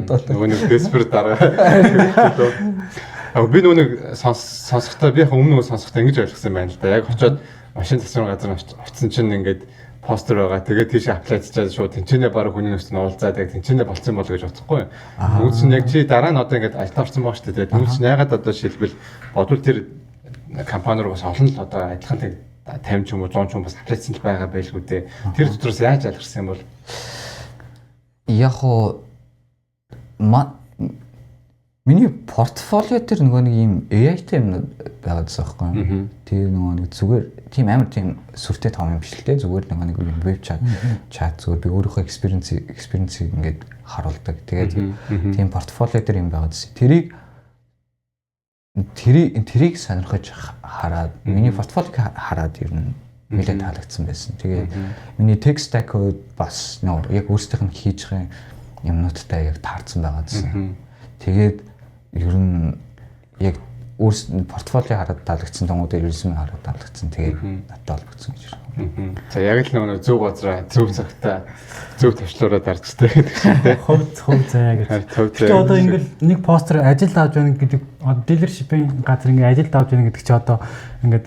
Нөгөө нэг desperate дараа. Би нөгөө сонсохдоо би яг өмнө сонсохдоо ингэж ойлгосон байна л да. Яг очиод машин засвар газар очсон чинь ингээд постэр байгаа. Тэгээд тийш аплайцчаад шууд тэнцэнэ баг хүний нүст нь уулзаад яг тэнцэнэ болцсон бол гэж бодохгүй. Тэгвэл чинь яг чи дараа нь одоо ингээд ажилтаа орсон баг шүү дээ. Тэгвэл чинь ягаад одоо шилбэл бодвол тэр компани руу бас олон л одоо адилхан 50 ч юм уу 100 ч юм бас аплайцсан л байгаа байлгүй дээ. Тэр дотроос яаж алгарсан юм бол яг хоо миний портфолио дээр нөгөө нэг юм AI-тэй юм байгаад байгаа байхгүй. Тэгээ нөгөө нэг зүгээр тийм амар тийм сүртэй том юм биш л дээ. Зүгээр нөгөө нэг веб чат зүгээр би өөрийнхөө experience-ийг ингээд харуулдаг. Тэгээд тийм портфолио дээр юм байгаад тэрийг сонирхож хараад миний портфолиог хараад ер нь нэлээд таалагдсан байсан. Тэгээд миний tech stack бас нөгөө яг өөрсдийнх нь хийж байгаа юмнуудтай яг таарсан байгаадсэн. Тэгээд ер нь яг өөрсдөө портфолио хараад таалагдсан томуудыг резюме хараад таалагдсан. Тэгээд надад олбогдсон гэж байна. За яг л нөгөө зөв газараа зөв цагтаа зөв тавчлаараа даржтай гэдэг чинь тийм. Хувь заяа гэж. Тэгэхээр одоо ингээл нэг постэр ажилд авч байна гэдэг дилершипийн газар ингээд ажилд авч байна гэдэг чи одоо ингээд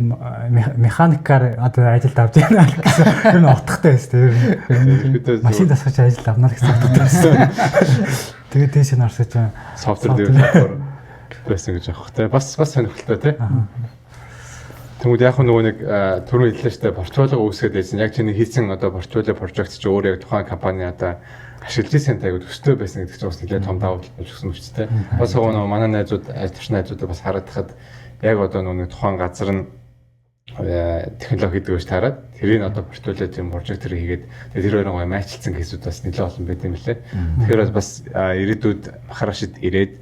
механикаар одоо ажилд авч байна гэсэн ер нь утгатай байсан тийм. Машин засгаж ажилд авна гэсэн утгатай байсан. Тэгээд тийш нь орсож байна. Софтвер девелопер байсан гэж аах те. Бас сонирхолтой те. Тэгмүүд яг нөгөө нэг түрүү хэллээ шүү дээ портфолио үүсгээд байсан. Яг чиний хийсэн одоо портфолио project чи өөр яг тухайн компани одоо ашиглаж ирсэн тайгууд өстэй байсан гэдэг чинь бас нэлээд том давуу тал болж өгсөн юм шүү дээ. Бас нөгөө манай найзууд ажил найзуудаа бас хараад хахад яг одоо нөгөө тухайн газар нь технологи гэдэг нь таарад тэрийг одоо портфолио тийм project-ээр хийгээд тэр хоёрын гоё матчлцсан кейсүүд бас нэлээд олон байт юм лээ. Тэгэхээр бас ирээдүйд махарашид ирээд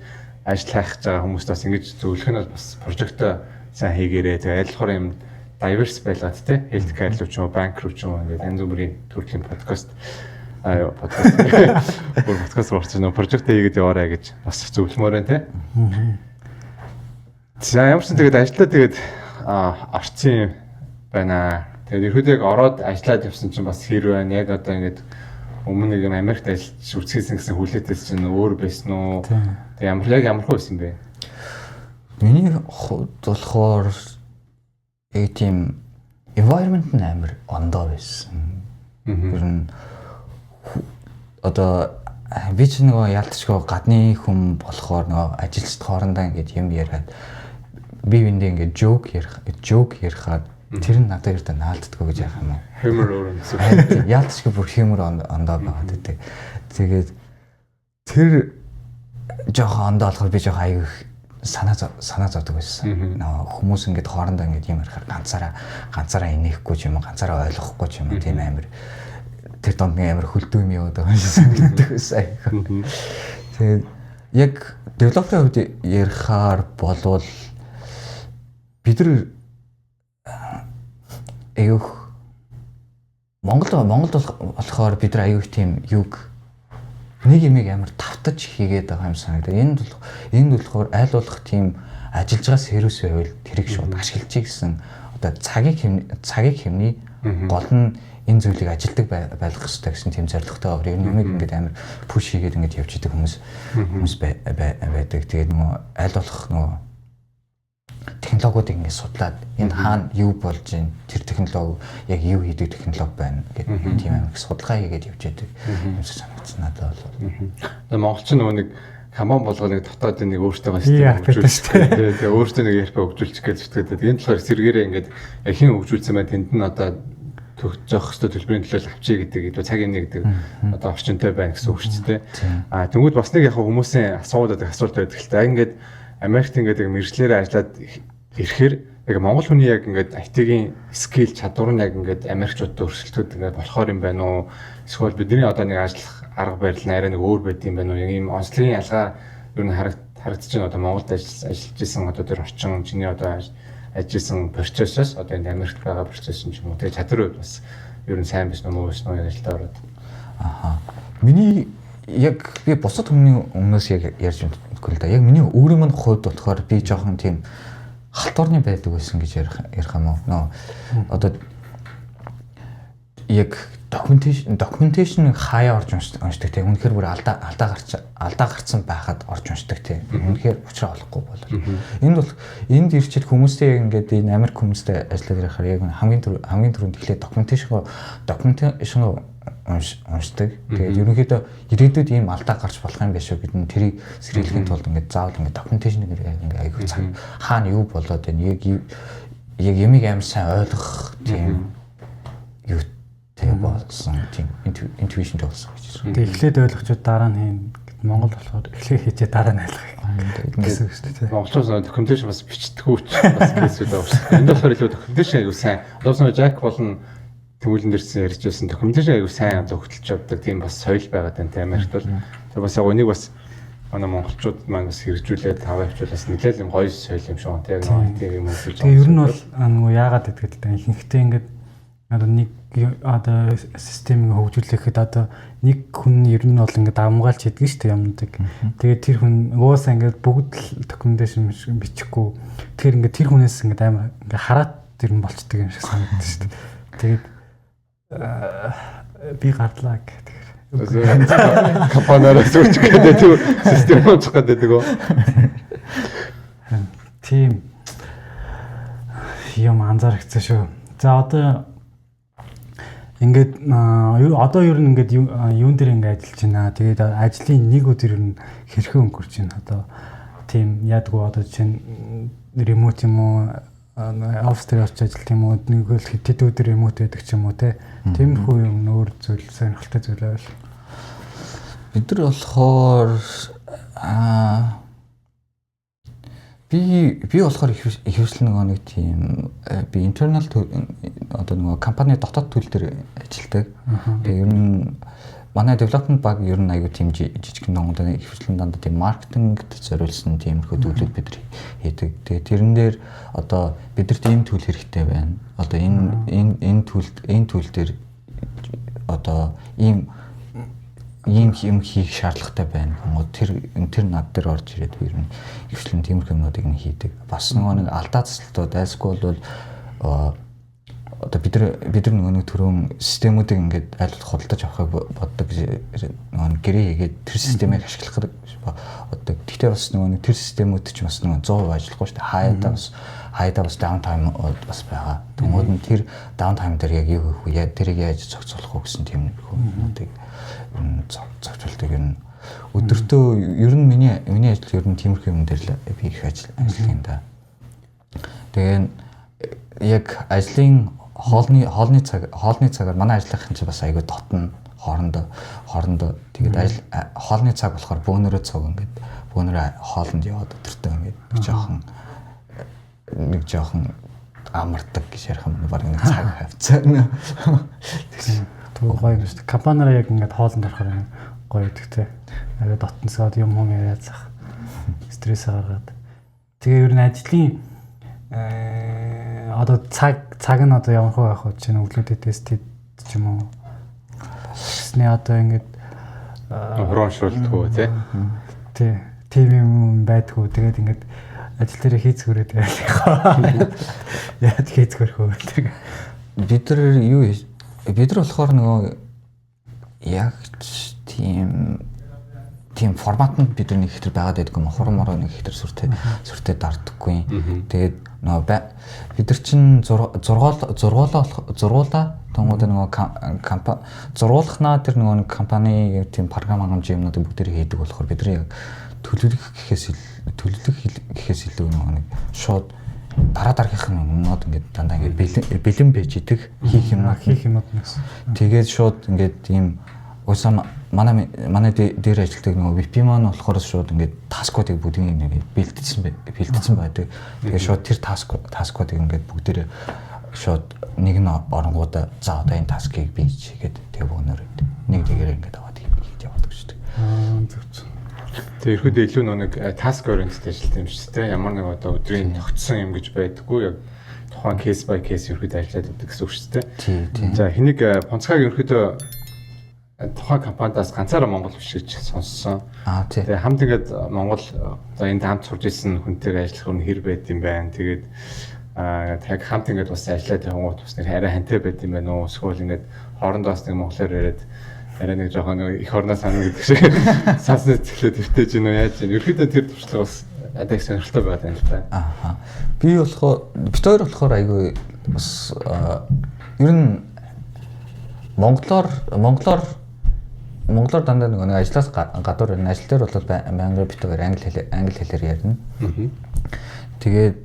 ажил хайх байгаа хүмүүст бас ингэж зөвлөх нь бас project-о сайн хийгээрээ тэгээ адилхан юм diverse байлгаад те healthcare руу ч юм уу банк руу ч юм уу ингээд янз бүрийн төрлийн подкаст руу орчих нөө project хийгээд яваарай гэж бас зөвлөмөр байна те. За ямарсан тэгээд ажиллаа тэгээд орцсон байна. Тэгээд ерөөдөө яг ороод ажиллаад явсан чинь бас хэр байна. Яг одоо ингээд өмнө нэг юм Америкт ажиллаж үсгэсэн гэсэн хүлээтэйс чинь өөр байсан уу? Тэгээд ямар хөө байсан бэ? Миний хувьд болохоор яг тийм environment нь амар ондоо байсан. Ер нь одоо би ч нөгөө ялтчгүй гадны хүн болохоор нөгөө ажилчид хоорондоо ингээд юм яриад би биндээ ингээд joke ярихад тэр нь надад ирдэ наалддаггүй гэж яах юм уу? Humor өөр гэсэн. Ялтчгүй бүр humor ондоо байгаад байдаг. Тэгээд тэр жоохон ондоо болохоор би жоохон аяг санаа зовдөг байсан. Хүмүүс ингээд хоорондоо ингээд юм ярихаар ганцаараа инехгүй ч юм уу, ганцаараа ойлгохгүй ч юм уу тийм амар тэр донд амар хөлдөө юм яваад байгаа юм шиг санагддаг байсан. Тэгээд яг девелоперийн хувьд ярихаар болвол бид нар аюух Монгол болохоор бид нар аюух тийм юг нэг юмыг амар тавтаж хийгээд байгаа юм санагдаа. Энд болохоор айл болох тийм ажиллаж байгаа сервис байвал тэрийг шууд ашиглаж гэсэн одоо цагийг хэмний гол нь энэ зүйлийг ажилдаг байлгах хэрэгтэй гэсэн тийм зорилготой өөр юм ингээд амар пуш хийгээд ингээд явж идэг хүмүүс байдаг. Тэгээд нөгөө айл болох нөгөө технологиудыг ингээд судлаад энд хаана юу болж байна, тэр технологи яг юу хийдэг технологи байна гэдэг тийм амар судалгаа хийгээд явж идэг юм санагдсан надад бол. Тэгээ монголчин нөгөө нэг хамаан болгоо нэг дотоодын нэг өөртөө систем хөгжүүлж тэгээ өөртөө нэг ярпа хөгжүүлчих гэж зүтгээд. Энэ болохоор сэргээрээ ингээд хин хөгжүүлсэн байна тэнд нь одоо төгсөх хөстө төлбөрийн төлөөлөл авчий гэдэг цагийн нэг гэдэг одоо орчинтой байна гэсэн үг шүү дээ. Тэнгүүд бас нэг яг хүмүүсийн асуулт байдаг л та. Ингээд Америкт ингээд мэржлэрээ ажиллаад ирэхээр яг Монгол хүний яг ингээд IT-ийн скил чадвар нь яг ингээд Америкчуудад өрсөлдөд ингээд болохоор юм байна уу? Эсвэл бидний одоо нэг ажиллах арга барил нарай нэг өөр байд юм байна уу? Яг ийм онцлогийн ялгаа ер нь харагдаж байна. Одоо Монголд ажиллаж исэн одоо тэр орчин чиний одоо ажилласан процессоос одоо энэ Америкт байгаа процесс юм ч юм уу. Тэгээ чадвар үед бас ер нь сайн биш нь муу биш нь ажилдаа ороод. Аха. Миний яг би бусад хүмүүний өмнөөс яг ярьж мэдгүй л да. Яг миний өөрийн мань хувьд болохоор би жоохон тийм халтуурны байдаг байсан гэж ярих юм уу? Нөө одоо яг докюменташн хаяа орж уншдаг тийм. Үнэхээр бүр алдаа гарцсан байхад орж уншдаг тийм. Үнэхээр учраа олохгүй болов. Энд ирчээд хүмүүстэй яг ингээд энэ Америк хүмүүстэй ажиллаад байхаар яг хамгийн түрүүнд эхлээд докюменташн уншдаг. Тэгээд ерөнхийдөө ирээдүйд ийм алдаа гарч болох юм биш үү гэдэн тэрийг сэргийлэхийн тулд ингээд заавал ингээд докюменташн ингээд айгүй цаг хаана юу болоод байна яг ямиг аим сайн ойлгох тийм юу тэг болсон тийм интуишн болсон гэж байна. Тэгээд эхлээд ойлгочод дараа нь хийн Монгол болохоор эхлээ хийжээ дараа нь ойлгох гэсэн үг шүү дээ. Монголчууд докюменташн бас бичдэггүй ч бас кейсүүд байгаа. Энд болохоор илүү докюменташн аягүй сайн. Одоос Жак болон тэмүүлэн дэрсэн ярьж байсан докюменташн аягүй сайн зөвхөлж явдаг тийм бас соёл байгаад байна тийм Америкт бол. Тэр бас яг энийг бас манай монголчууд маань бас хэрэгжүүлээд тавьчихвал бас нэлээд юм гоё соёл юм шиг байна тийм нэг юм уу. Тэгээ ер нь бол нөгөө яагаад гэдгээд та ихэнхдээ ингээд одоо нэг одоо системийг хөгжүүлэхэд одоо нэг хүн ер нь бол ингээд амгаалж хийдэг шүү дээ юмдаг. Тэгээд тэр хүн угаасаа ингээд бүгд л докюменташн бичихгүй. Тэгэхээр ингээд тэр хүнээс ингээд амар ингээд хараад тэр нь болчдөг юм шиг санагддаг шүү дээ. Тэгээд би гарлаа гэдэг. Компаниараа сууч гэдэг тийм систем очих гэдэг үү? Тийм юм анзаарчихсан шүү. За одоо ингээд одоо ер нь ингээд юун дээр ингээд ажиллаж байна. Тэгээд ажлын нэг өдөр ер нь хэрхэн өнгөрч байна. Одоо тийм яадгүй одоо чинь ремоут юм уу офс дээр очиж ажиллах юм уу нэг л хэд өдөр ремоут байдаг ч юм уу те. Тиймэрхүү юм өөр зүйл сонирхолтой зүйл байвал. Бид нар болохоор би болохоор ихэвчлэн нэг тийм би internal одоо нэг компани дотоод төлөл дээр ажилладаг. Тэгээ ер нь манай development баг ер нь аюу тийм жижиг номдоо ихэвчлэн дандаа тийм маркетингт зориулсан тиймэрхүү төлөвлөлт бид нар хийдэг. Тэгээ тэрэн дээр одоо бидэрт ийм төлөв хэрэгтэй байна. Одоо энэ төлөв дээр одоо ийм юм хийх шаардлагатай байна. Тэр над дээр орж ирээд би ер нь ихэвчлэн тиймэрхүү юмнуудыг нь хийдэг. Бас нэг алдаа цэцлэлтүүд айсгүй бол одоо бид нар нэг төрөн системүүдийг ингээд айлт худалдаж авахыг боддог нэг гэрээ хийгээд тэр системийг ашиглах одоо тэгтээ бас нэг тэр системүүд ч бас 100% ажиллахгүй шүү дээ. Хаяада бас даунтайм бас байгаа. Тэгмүүд нь тэр даунтайм дээр яг юу хийх вэ? Тэрийг яаж зохицуулах вэ гэсэн тиймэрхүү юмнуудыг зохицуулдаг юм. Өдөртөө ер нь миний ажил ер нь тиймэрхүү юм дээр л би их ажиллах юм да. Тэгээд яг ажлын хоолны цагаар манай ажиллахын чинь бас айгүй дотно хоорондоо тэгээд хоолны цаг болохоор бөөнөрөө цаг ингээд бөөнөрөө хоолнд яваад өдөртөө ингээд нэг жоохон амардаг гэж ярих юм баг нэг цаг хавцаа. Тэгвэл гоё юм шүү дээ. Компаниараа яг ингээд хоолнд орохоор гоё гэдэгтэй. Агай дотносоод юм яриад зах. Стресс гаргаад. Тэгээ ер нь ажлын одоо цаг нь одоо ямар хөө авах чинь өглөөдөө тест ч юм уу. Тэсний одоо ингээд хөрөмшүүлдэггүй тий. Тийм юм байдгүй. Тэгээд ингээд ажил дээр хийцгүүрээд байлаа. Яад хийцгүүрхөө гэдэг. Бид нар болохоор нөгөө яг тийм формат нь бид нэг ихтер байгаад байдаг юм. Хурмороо нэг ихтер сүртэй дардаггүй. Тэгээд нөгөө бид нар чинь зургуулаа томууд нөгөө зургуулхнаа тэр нөгөө компани тийм програм хангамжийн юмнуудыг бүгдээр хийдэг болохоор бид нар яг төлөвлөх гэхээс илүү нэг шууд дараагийнх нь юмнууд ингээд дандаа ингээд бэлэн байж идэг хийх юмнууд нэс. Тэгээд шууд ингээд ийм Уусаа манай дээр ажилладаг нөгөө VP маань болохоор шууд ингээд таскуудыг бүгдийг ингээд бэлдсэн байдаг. Тэгээ шууд тэр таскуудыг ингээд бүгдээрээ шууд нэг нь оронгуудаа за одоо энэ таскийг би хийгээд тэгээ бүгнээр нэг дэгээр ингээд аваад хийж яваад гэж дээ. Зөв. Тэгээ ихэд илүү нэг task oriented ажилт юм шүү дээ. Ямар нэг одоо өдрийн тогтсон юм гэж байдаггүй яг тухайн case by case ихэд ажиллаад байдаг гэсэн үг шүү дээ. Тийм. За хэнийг Понцгайг ерөөдөө тухайн компаниудаас ганцаараа Монгол биш гэж сонссон. Тийм. Тэгээ хамт ингээд Монгол за энд хамт сурж исэн хүнтэйгээ ажиллах нь хэр байд юм байна. Тэгээд яг хамт ингээд бас ажиллаад явгууд бас нэг арай хантай байд юм байна уу? Эсвэл ингээд хоорондоо бас нэг монголоор яриад арай нэг жоохон их орноо санаа гэдэг шиг сасны цэглээ төвтэж гинөө яаж юм. Ерөөдөө тэр туршлага бас адаг сонирхолтой байгаа юм л та. Ааха. Би болохоор бид хоёр болохоор айгүй бас ер нь монголоор дандаа нэг ажлаас гадуур энэ ажил дээр бол байнга бид хоёр англи хэлээр ярина. Тэгээд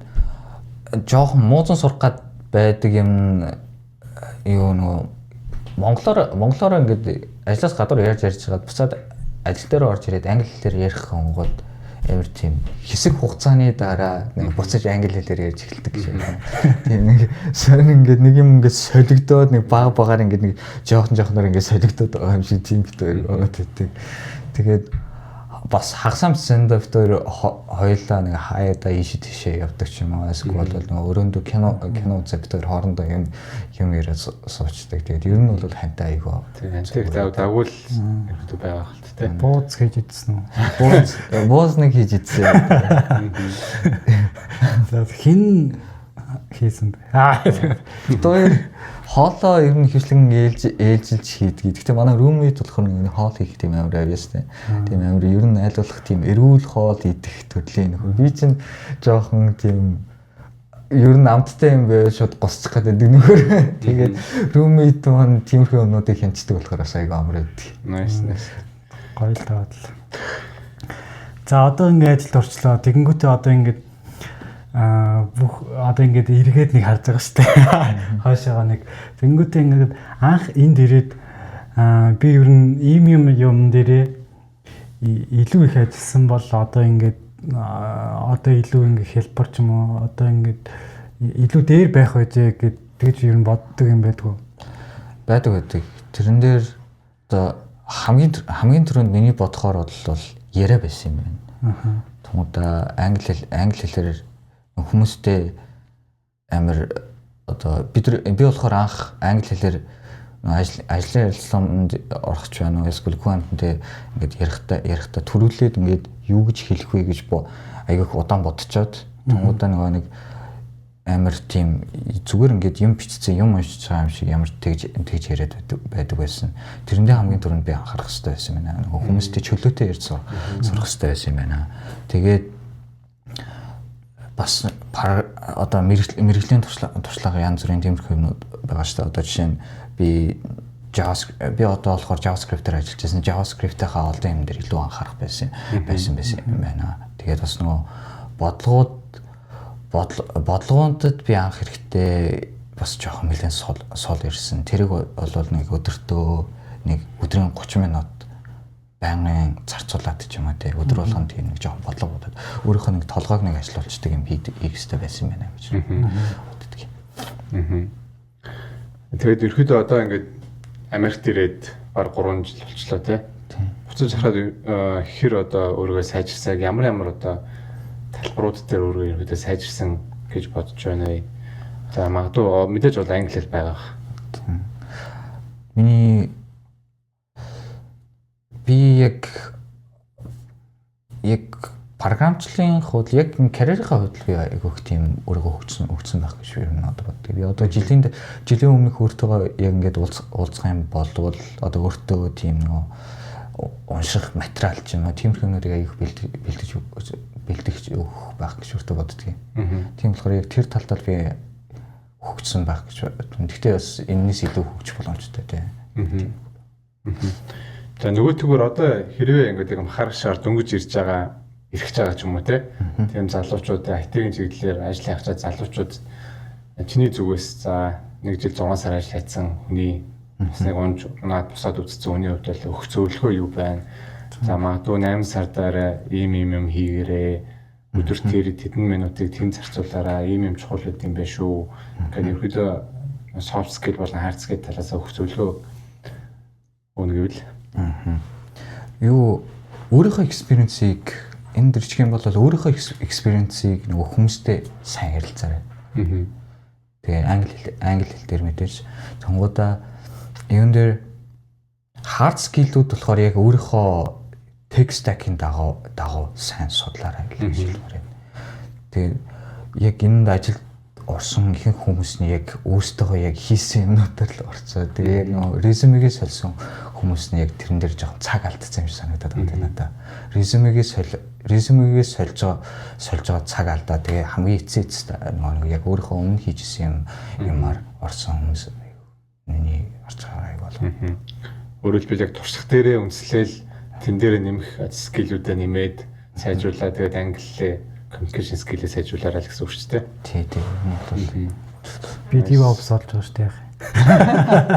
жоохон муузан сурах гад байдаг юм юу нөгөө монголоор ингээд ажлаас гадуур ярьж чагаад буцаад ажил дээр орж ирээд англи хэлээр ярих хонгод амар тийм хэсэг хугацааны дараа нэг буцаж англи хэлээр ярьж эхэлдэг гэж байна. Тийм нэг сонь ингээд нэг юм ингээд солигдоод нэг багаар ингээд нэг жоохноор ингээд солигдоод байгаа юм шиг тийм бит хоёр байдаг. Тэгээд бас хагасам сэндэ бит хоёр хоёулаа нэг хаяада ийш тийшээ явдаг ч юм уу. Эсвэл бол нэг өрөөндөө кино үзэх бит хоёр хоорондоо юм яриад суучдаг. Тэгээд ер нь бол хантай айгаа. Тэгээд дагуул ихэд байгаа хэлт тэ. Бууз хийж идсэн үү? Бууз нэг хийж идсэн. За хин хийсэн бэ? Бид хоёр хоолоо ер нь хөвчлэн ээлжилж хийдэг. Гэхдээ манай roommate болохоор нэг хоол хийх тийм амар авьяастай. Тийм амар ер нь айлуулах тийм эрүүл хоол идэх төрлийн нөхөр. Би чинь жоохон тийм ер нь амттай юм байв шууд госчих гэдэг нөхөр. Тэгээд roommate маань тиймэрхүү юмнуудыг хянчдаг болохоор айгаа амар байдаг. Nice. Гоё л таваад л. За одоо ингээд ажилд орчлоо. Тэгэнгүүтээ одоо ингээд бүх одоо ингээд эргээд нэг харж байгаа шүү дээ. Хойшоогоо нэг. Тэгэнгүүтээ ингээд анх энд ирээд би ер нь юм дээрээ илүү их ажилласан бол одоо ингээд одоо илүү ингээд хэлбэр ч юм уу одоо ингээд илүү дээр байх байжээ гэд тэгж ер нь боддог юм байдгүй. Байдаг. Тэрэн дээр одоо хамгийн түрүүнд миний бодохоор бол яриа байсан юм байна. Тэгмээ англи хэлээр хүмүүстэй амар одоо би болохоор анх англи хэлээр ажлын ярилцлаганд орохч байна уу эсвэл клиенттэй ингээд ярихдаа төрүүлээд ингээд юу гэж хэлэх вэ гэж айгүйх удаан бодцоод томуудаа нэг амар тийм зүгээр ингээд юм бичсэн юм уншиж байгаа юм шиг ямар тэгж яриад байдаг байсан. Тэрэндээ хамгийн түрүүнд би анхаарах хэрэгтэй байсан юм байна. Хүмүүстэй чөлөөтэй ярьж сурах хэрэгтэй байсан юм байна. Тэгээд бас одоо мэрэгжлийн туршлага янз бүрийн тиймэрхүү юмнууд байгаа шүү дээ. Одоо жишээ нь би одоо болохоор JavaScript-ээр ажиллаж байсан. JavaScript-ийнхаа олон юм дээр илүү анхаарах байсан юм байна. Тэгээд бас нөгөө бодлогоонд би анх хэрэгтэй бас жоохон нэлээд сул ирсэн. Тэрийг бол нэг өдөртөө нэг өдрийн 30 минут байнгын зарцуулаад ч юм уу те өдөр болгон тийм нэг жоохон бодлого бодоод өөрийнхөө нэг толгойг нэг ажилуулчдаг юм хийх хэрэгтэй байсан юм байна гэж боддог юм. Тэгээд ерөөдөө одоо ингээд Америкт ирээд баг 3 жил болчлоо те. Буцаж хараад хэр одоо өөрийгөө сайжирсаг ямар одоо талбарууд дээр өөрөө ерөөдөө сайжирсан гэж бодож байна вэ? За магадгүй мэдээж бол англи хэл байгаа. Би яг програмчлалын хувьд яг карьерийнхаа хувьд би айгүйх тийм өөрийгөө хөгжсөн байх гэж би одоо боддог. Би одоо жилийн өмнөх өөртөө яг ингээд уулзах юм болвол одоо өөртөө тийм унших материал ч юм уу тиймэрхүү юмнуудыг айгүйх бэлдэж өгөх байх гэж өөртөө боддог юм. Тийм болохоор яг тэр талдаа би хөгжсөн байх гэж боддог. Гэхдээ бас энэс илүү хөгжих боломжтой тийм. За нөгөөтгөр одоо хэрвээ ингээд юм харагшаар дөнгөж ирж байгаа ирэх байгаа ч юм уу тийм залуучууд IT-ийн чиглэлээр ажил хийж байгаа залуучууд чиний зүгээс за 1 жил 6 сар ажил хийсэн хүний Бас нэг унж унаад бусаад үзсэн үний хувьд бол өгөх зөвлөгөө юу байна? За магадгүй 8 сардараа ийм юм хийгээрээ өдөрт тэр тэдэн минутыг тэнд зарцуулаараа ийм чухал байд юм байна шүү. Гэвь ерөөдөө soft skill болон hard skill талаас өгөх зөвлөгөө өгнө гэвэл юу өөрийнхөө experience-ийг энэ дэрчгийн бол өөрийнхөө experience-ийг нөгөө хүмүүстэй сайн ярилцаарай. Тэгээ англи хэл дээр мэдээж сонгуудаа юун дээр hard skill-үүд болохоор яг өөрийнхөө tech stack-ийн дагуу сайн судлаарай гэж хэлмээр байна. Тэгээ яг энд ажилд орсон ихэнх хүмүүс нь яг өөрсдөө яг хийсэн юмнуудаар л орцоо. Тэгээ яг нөгөө резюмегээ сольсон хүмүүс нь яг тэрэн дээр жоохон цаг алдсан юм шиг санагдаад байна надад. Резюмегээ сольж байгаа цаг алдаа. Тэгээ хамгийн эцээц нөгөө яг өөрийнхөө өмнө хийжсэн юмар орсон хүмүүс миний орж байгаа юм болов. Өөрөөр хэлбэл яг туршлага дээрээ үнслээл тэн дээр нэмэх скиллүүдээ нэмээд сайжруулаад тэгээд англи communication skill-ээ сайжруулаарай л гэсэн үг шүү дээ. Тий. Би DevOps болж байгаа шүү дээ.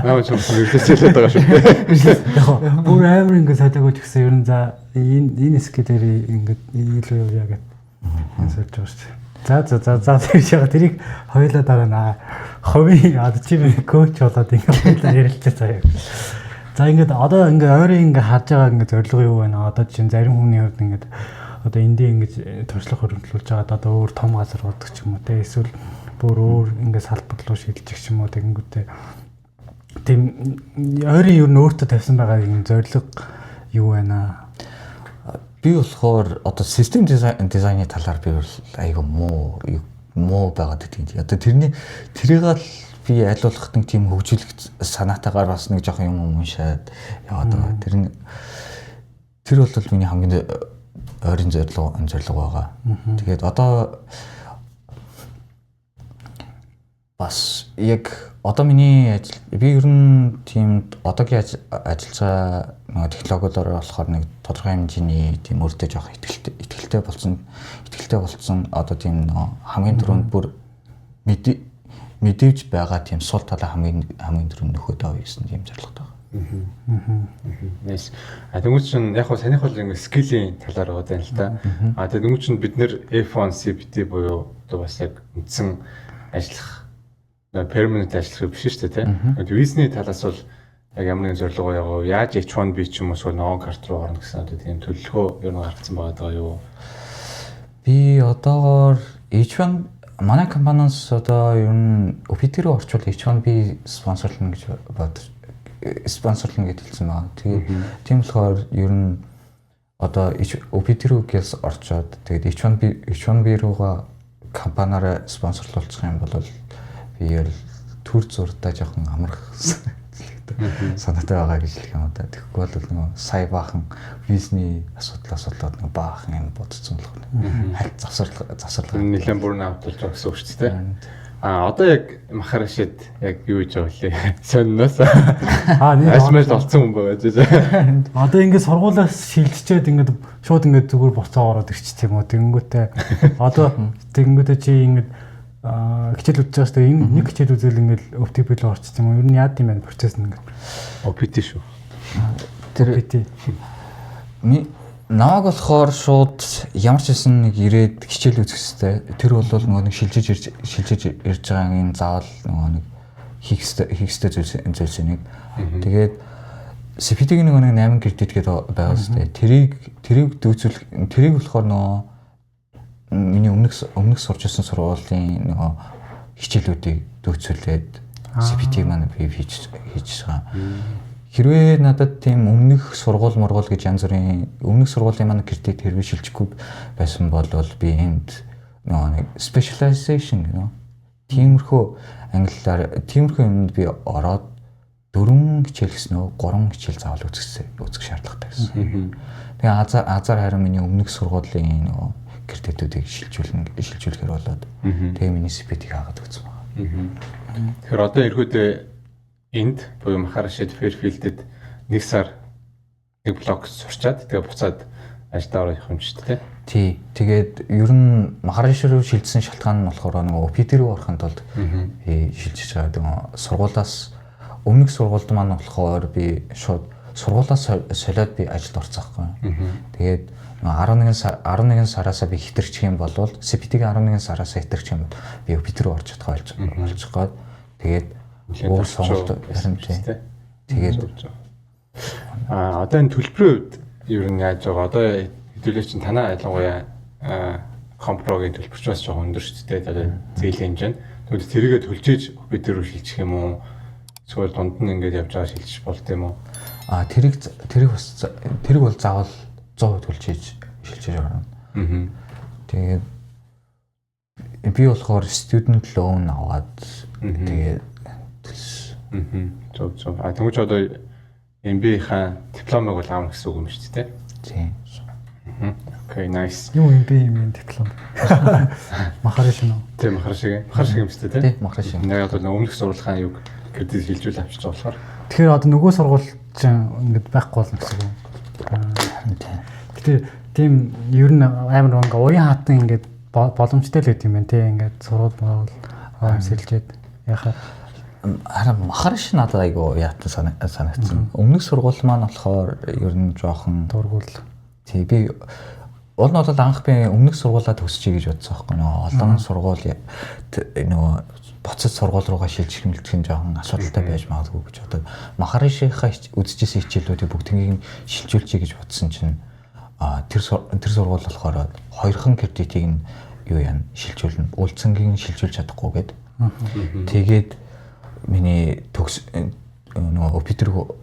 Наа ч юм хэлээсэлээд байгаа шүү дээ. Бүр амар ингэ сайдаагүй ч гэсэн ер нь за энэ skill-ээр ингэ илүү явъя гэдэг хэлж байгаа шүү дээ. За тэрж байгаа тэрийг хоёулаа дараа наа ховын чим коуч болоод ингэ хоёулаа ярилцээ заяа. За ингээд одоо ингээ ойрын ингээ харж байгаа ингээ зорилго юу байна? Одоо чинь зарим хүний хувьд ингээ одоо эндээ ингэж туршлага хөрвүүлж байгаа одоо өөр том газар болдог ч юм уу те эсвэл бүр өөр ингээ салбар руу шилжих ч юм уу тэгэнгүүтээ тийм ойрын юу н өөртөө тавьсан байгаа юм зорилго юу байна? Би болохоор одоо систем дизайны талаар би бол айгүй муу байгаад гэдэг. Одоо тэрийг л би аль болох нэг тийм хөгжүүлэх санаатаагаар бас нэг жоохон юм уншаад яваад байгаа. Тэр бол миний хамгийн ойрын зорилго байгаа. Тэгээд одоо бас яг одоо миний ажил би ер нь тийм одоогийн ажиллаж байгаа технологиудаар болохоор нэг тодорхой хэмжээний тийм өөртөө жоох итгэлтэй болсон одоо тийм хамгийн түрүүнд бүр мэдээж байгаа тийм сул талаа хамгийн түрүүнд нөхөд авъя гэсэн тийм зорилготой байгаа. Nice. Тэнгуү чинь яг хөө санийх бол ингэ скиллийн талаар байгаа юм л да. Тэнгуү чинь бид нэр F1 CPT буюу одоо бас яг үндсэн ажиллах permanent ажиллах биш шүү дээ тийм. Визний талаас бол яг ямар нэгэн зорилго яваа яаж H1B ч юм уу эсвэл нон карт руу орно гэсэн одоо тийм төлөвлөгөө ер нь гаргацсан байгаа юу? Би одоогоор H1 манай компаниас одоо ер нь OPT руу орчвол H1B спонсорлно гэж спонсорлно гэж хэлсэн байна. Тэгээд тийм болохоор ер нь одоо OPT руугээс орчоод тэгээд H1B руугаа компаниараа спонсорлуулчих юм бол би ер төр зурдаа жоохон амрах санаатай байгаа гэж хэлэх юм да. Тэгэхгүй бол нөгөө сая баахан визний асуудлаад нөгөө баахан юм бодсон болох нь. Хальт завсарлага нэлээд бүрэн авдулж байгаа гэсэн үг шүү дээ. Одоо яг махарашид яг юу хийж байгаа вэ? Сонноос. Ажмаас олцсон хүн байгаа. Одоо ингээд сургуулиас шилжчихэд ингээд шууд ингээд зүгээр буцаа ороод ирчих юм уу? Тэгэнгүүтээ одоо тэгэнгүүтээ чи ингээд хичээл үзэж байгаа шүү дээ. Энэ нэг хичээл үзэл ингээд OPT руу орчих юм уу? Ер нь яад юм байна процесс нь ингээд. OPT шүү. Тэр OPT. Нааг болохоор шууд ямар ч хэсэн нэг ирээд хичээл үзэх хэрэгтэй. Тэр бол нөгөө нэг шилжиж ирж байгаа энэ заавал нөгөө нэг хийх хэрэгтэй зүйлс нэг. Тэгээд CPT-ийн нөгөө нэг 8 кредит гэдэг байгаа шүү дээ. Тэрийг болохоор нөгөө миний өмнөх сурч ирсэн сургуулийн нөгөө хичээлүүдийг дүүцүүлээд CPT-ийг маань би хийж байгаа. Хэрвээ надад тийм өмнөх сургууль гэж янз бүрийн өмнөх сургуулийн маань кредит хэрвээ шилжихгүй байсан бол би энд нэг specialization гэнэ. Тиймэрхүү англиар тиймэрхүү юмд би ороод 4 хичээл гэсэн үү 3 хичээл заавал үзэх шаардлагатай байсан. Тэгээ азар харин миний өмнөх сургуулийн кредитүүдийг шилжүүлэхээр болоод тэгээ миний CPT-г хаагаад өгсөн байна. Тэгэхээр одоо эргүүдээ энд буюу Махарашид Fairfield-д 1 сар нэг блок сурчаад тэгээ буцаад ажилдаа орох юм шүү дээ. Тий. Тэгээд ер нь Махараш руу шилжсэн шалтгаан нь болохоор нөгөө OPT руу орохын тулд шилжиж байгаа. Тэгээ сургуулаас өмнөх сургуульд маань болохоор би шууд сургуулаас солиод би ажилд орцсон байхгүй. Тэгээд 11 сараасаа би хэтэрчих юм бол CPT-г 11 сараасаа хэтэрчих юм бол би өвпит рүү орж чадах болж байгаа. Тэгээд өөр сонголт харин тэгээд одоо энэ төлбөрийн үед ер нь яаж байгаа? Одоо хэдүүлээ чинь танаа ялангуяа компрогийн төлбөрч бас жоохон өндөр шүү дээ. Одоо зээлийн хэмжээ. Тэгвэл тэрийгэ төлжээж бид рүү шилжих юм уу? Эсвэл дунд нь ингээд явж байгаа шилжиж болт юм уу? тэрийг бол заавал 100% шилжиж орно. Тэгээд би болохоор student loan аваад тэгээд зөв. Тэгвэл одоо MBA-ийн дипломыг бол аавна гэсэн үг юм шүү дээ. Тийм. Окей, nice. Юу MBA-ийн диплом. Махар шиг нөө. Тийм, махар шиг юм шүү дээ. Тийм, махар шиг. Яг бол өмнөх сургуулийн юг кредит хилжүүл авчиж байгаа болохоор. Тэгэхээр одоо нөгөө сургууль чинь ингээд байхгүй болно гэсэн үг. Гэтэ тийм ер нь амар ингээ уян хатан ингээд боломжтой л гэдэг юм байна тий ингээд сургууль бол сэлжээд яхаа харин махар шиг надад айгу яатан санагдсан. Өмнөх сургууль маань болохоор ер нь жоохон дургуул. Тий би уул нь бол анх би өмнөх сургуулаа төгсчихье гэж бодсон байхгүй нөгөө олон сургууль нөгөө боцод сургууль руугаа шилжих нь жоохон асуудалтай байж магадгүй гэж бодоод махарын шийнхаа үзэжсэн хичээлүүдийг бүгднийг шилжүүлчихье гэж бодсон чинь тэр сургууль болохоор хоёрхан кредитийг нь юу яа шилжүүлнэ үлдсэнгийн шилжүүлж чадахгүй гээд тэгээд миний төгс нөгөө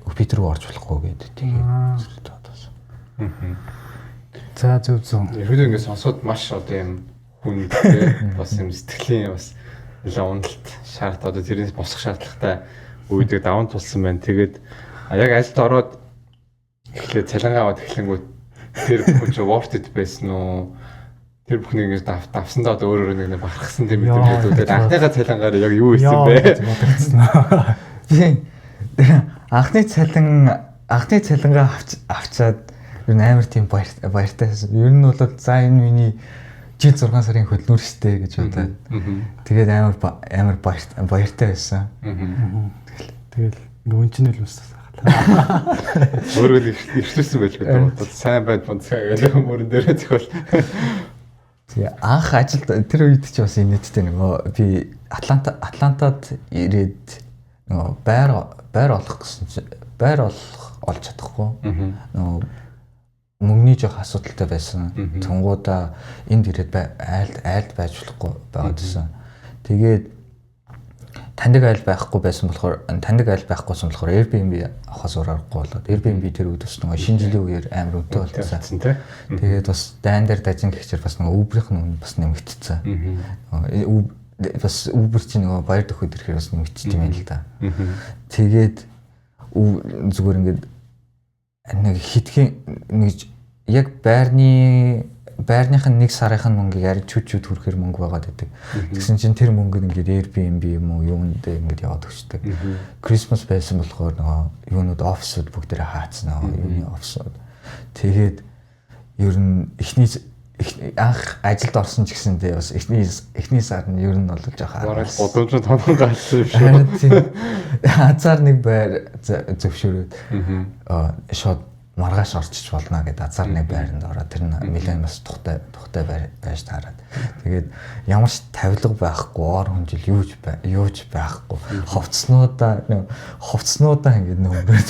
өвпит рүү орж болохгүй гээд тэгээд За зөв. Ерөөдөө ингэ сонсоод маш одоо юм хүндтэй бас юм сэтгэлийн бас нэлээд уналт шаард одоо тэрнээс босох шаардлагатай үүдээ даван тулсан байна. Тэгээд яг ажилд ороод эхлээд цалингаа аваад эхлэнгүүт тэр бүхэн ч worth it байсан уу? Тэр бүхнийг ингэ давсандаа одоо өөр нэг бахархсан тийм мэдрэмжүүд анхныхаа цалингаар яг юу хийсэн бэ? Би анхны цалингаа авчаад ер нь амар тийм баяртай байсан. Ер нь бол за энэ миний жил 6 сарын хөдөлмөр штэ гэж бодоод. Тэгээд амар баяртай байсан. Тэгэл нүнчнэл ус. Өөрөө ихлүүлсэн байж байгаа. Сайн байд бонцгаа гэх мөрөн дээрээ зөхөл. Тэгээ анх ажилд тэр үед ч бас инээдтэй нөгөө би Атлантад ирээд нөгөө байр олох гэсэн чинь байр олж чадахгүй. Нөгөө мөнгөний жоох асуудалтай байсан. Тунгуудаа энд ирээд айлд байж болохгүй байгаад байсан. Тэгээд таньдаг айл байхгүй байсан болохоор Airbnb авахаас урахгүй болоод Airbnb тэр үед бас нөгөө шинэ жилийн үеэр амар өнтэй болсон. Тэгээд бас дайн дээр дажин гихчээр бас нөгөө Uber-ийн үнэ бас нэмэгдсэн. Бас Uber чинь нөгөө баяр төхөд ирэхээр бас нэмэгдсэн юм л да. Тэгээд зүгээр ингээд нэг хитгэн нэг яг байрных нь нэг сарынх нь мөнгийг арай чүчүүд хүрэхээр мөнгө байгаад байдаг. Тэгсэн чинь тэр мөнгөд ингээд Airbnb юм уу юунд ингээд яваад өгчдөг. Christmas байсан болохоор нөгөө юунууд офисууд бүгдээрээ хаацсан юуны офисууд. Тэгээд ер нь анх ажилд орсон ч гэсэндээ бас эхний сар нь ер нь бол жоохон бодомжтой томхон галсан юм шүү. Азар нэг байр зөвшөөрөөд шууд маргааш орчиж болно гэдэг азар нэг байранд ороод тэр нь нэлээд бас тухтай байж таарад. Тэгээд ямар ч тавилга байхгүй, ор хүнжил юуж байхгүй. Ховцнуудаа ингээд нөмрөөд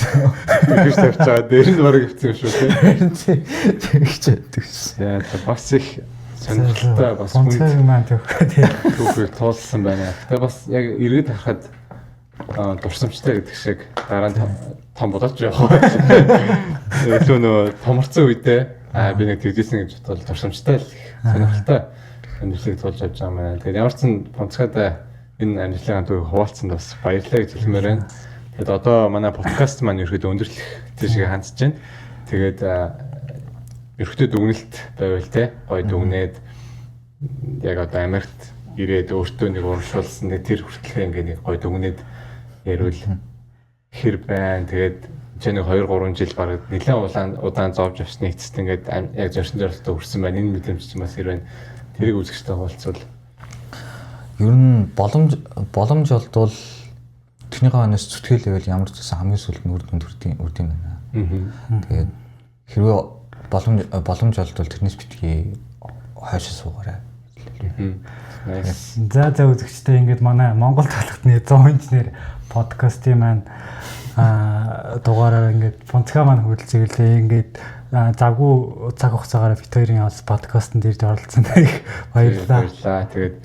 тэгж тавьчаа. Дээр нь бараг өвцөн юм шүү дээ. Тэгж тэгсэн. Яа, бас их сонирхолтой бас хүн маань түүхийг туулсан байна. Тэгээ бас яг эргээд харахад дурсамжтай гэдэг шиг дараа нь том болооч яах вэ? Илүү нөө томорцсон үедээ би нэг тэгжсэн гэж бодвол дурсамжтай л сонирхолтой амьдралыг туулж авч байгаа юм байна. Тэгээд ямар ч сан бонцгойдоо энэ амьдралын төвийг хуваалцсанд бас баярлалаа гэж хэлмээр байна. Тэгээд одоо манай подкаст маань ерөөдөө өндөрлөх тийшээ хандж байна. Тэгээд ерөөдөө дүгнэлт байвал те гоё дүгнээд яг одоо Америкт ирээд өөртөө нэг урамшуулсан нэг тэр хүртэл ингээ нэг гоё дүгнээд ярил хэр байна. Тэгээд нэг 2-3 жил бараг нэлээд удаан зовж авсны эцэст ингээд яг зорьсон зорилттой хүрсэн байна. Энэ мэдрэмж чинь бас хэр байна. Тэрийг үзэгчтэй хуваалцвал ер нь боломж болдвол тэр эхнийхээ хоноос зүтгэлээвэл ямар ч гэсэн хамгийн сүүлд нь үр дүнд үрд юм байна. Тэгээд хэрвээ боломж олдвол тэрнээс битгий хойшоо суугаарай. Nice. За үзэгчтэй ингээд манай Монгол талхтны 100 инженер подкастын маань дугаараар ингээд Фонцга маань хөрлөцөглөө ингээд завгүй цаг хугацаагаар бит хоёрын подкастт дээрж оролцсон их баярлалаа. Баярлалаа. Тэгээд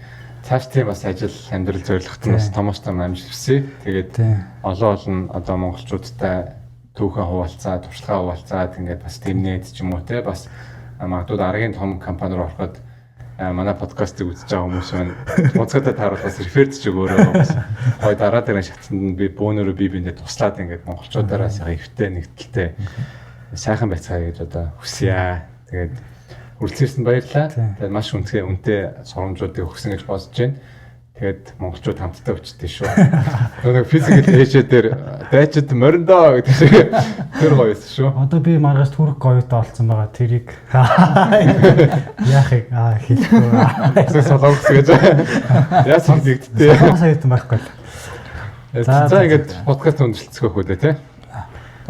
цааш тийм бас ажил амьдрал зорилгот нь бас томооч том амжилт хүсье. Тэгээд олон одоо монголчуудтай түүхэн хуваалцаад, туршлагаа хуваалцаад ингээд бас тэмнээд ч юм уу те бас магадгүй дараагийн том компани руу ороход манай подкастыг үзэж байгаа хүмүүс маань Фонцгатай тааруулах бас реферч өгөөрөө бас гой дараа дараагийн шатсанд би бөөнөрөө биендээ туслаад ингээд монголчуудаараа сайхан эвтэй нэгдэлтэй сайхан байцгаая гэж одоо хүсье. Тэгээд үргэлжлүүлсэн баярлалаа. Тэгээд маш үнэтэй сургамжуудыг өгсөн гэж бодож байна. Тэгээд монголчууд хамтдаа өчтдөө шүү. Нэг физикэл ээжээ дээр дайчид мориндоо гэдэг шиг тэр гоё байсан шүү. Одоо би маргаас түрк гоётой олцсон байгаа. Тэрийг яахыг хийхгүй. Солонгос гэж. Яасан нэгдтэй. Саяхан байхгүй. За ингээд подкаст өндөрлцгөх үү те.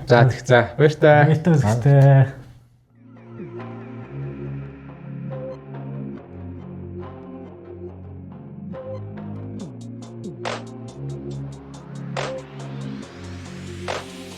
За баяр та. Баяр та үзэгчтэй.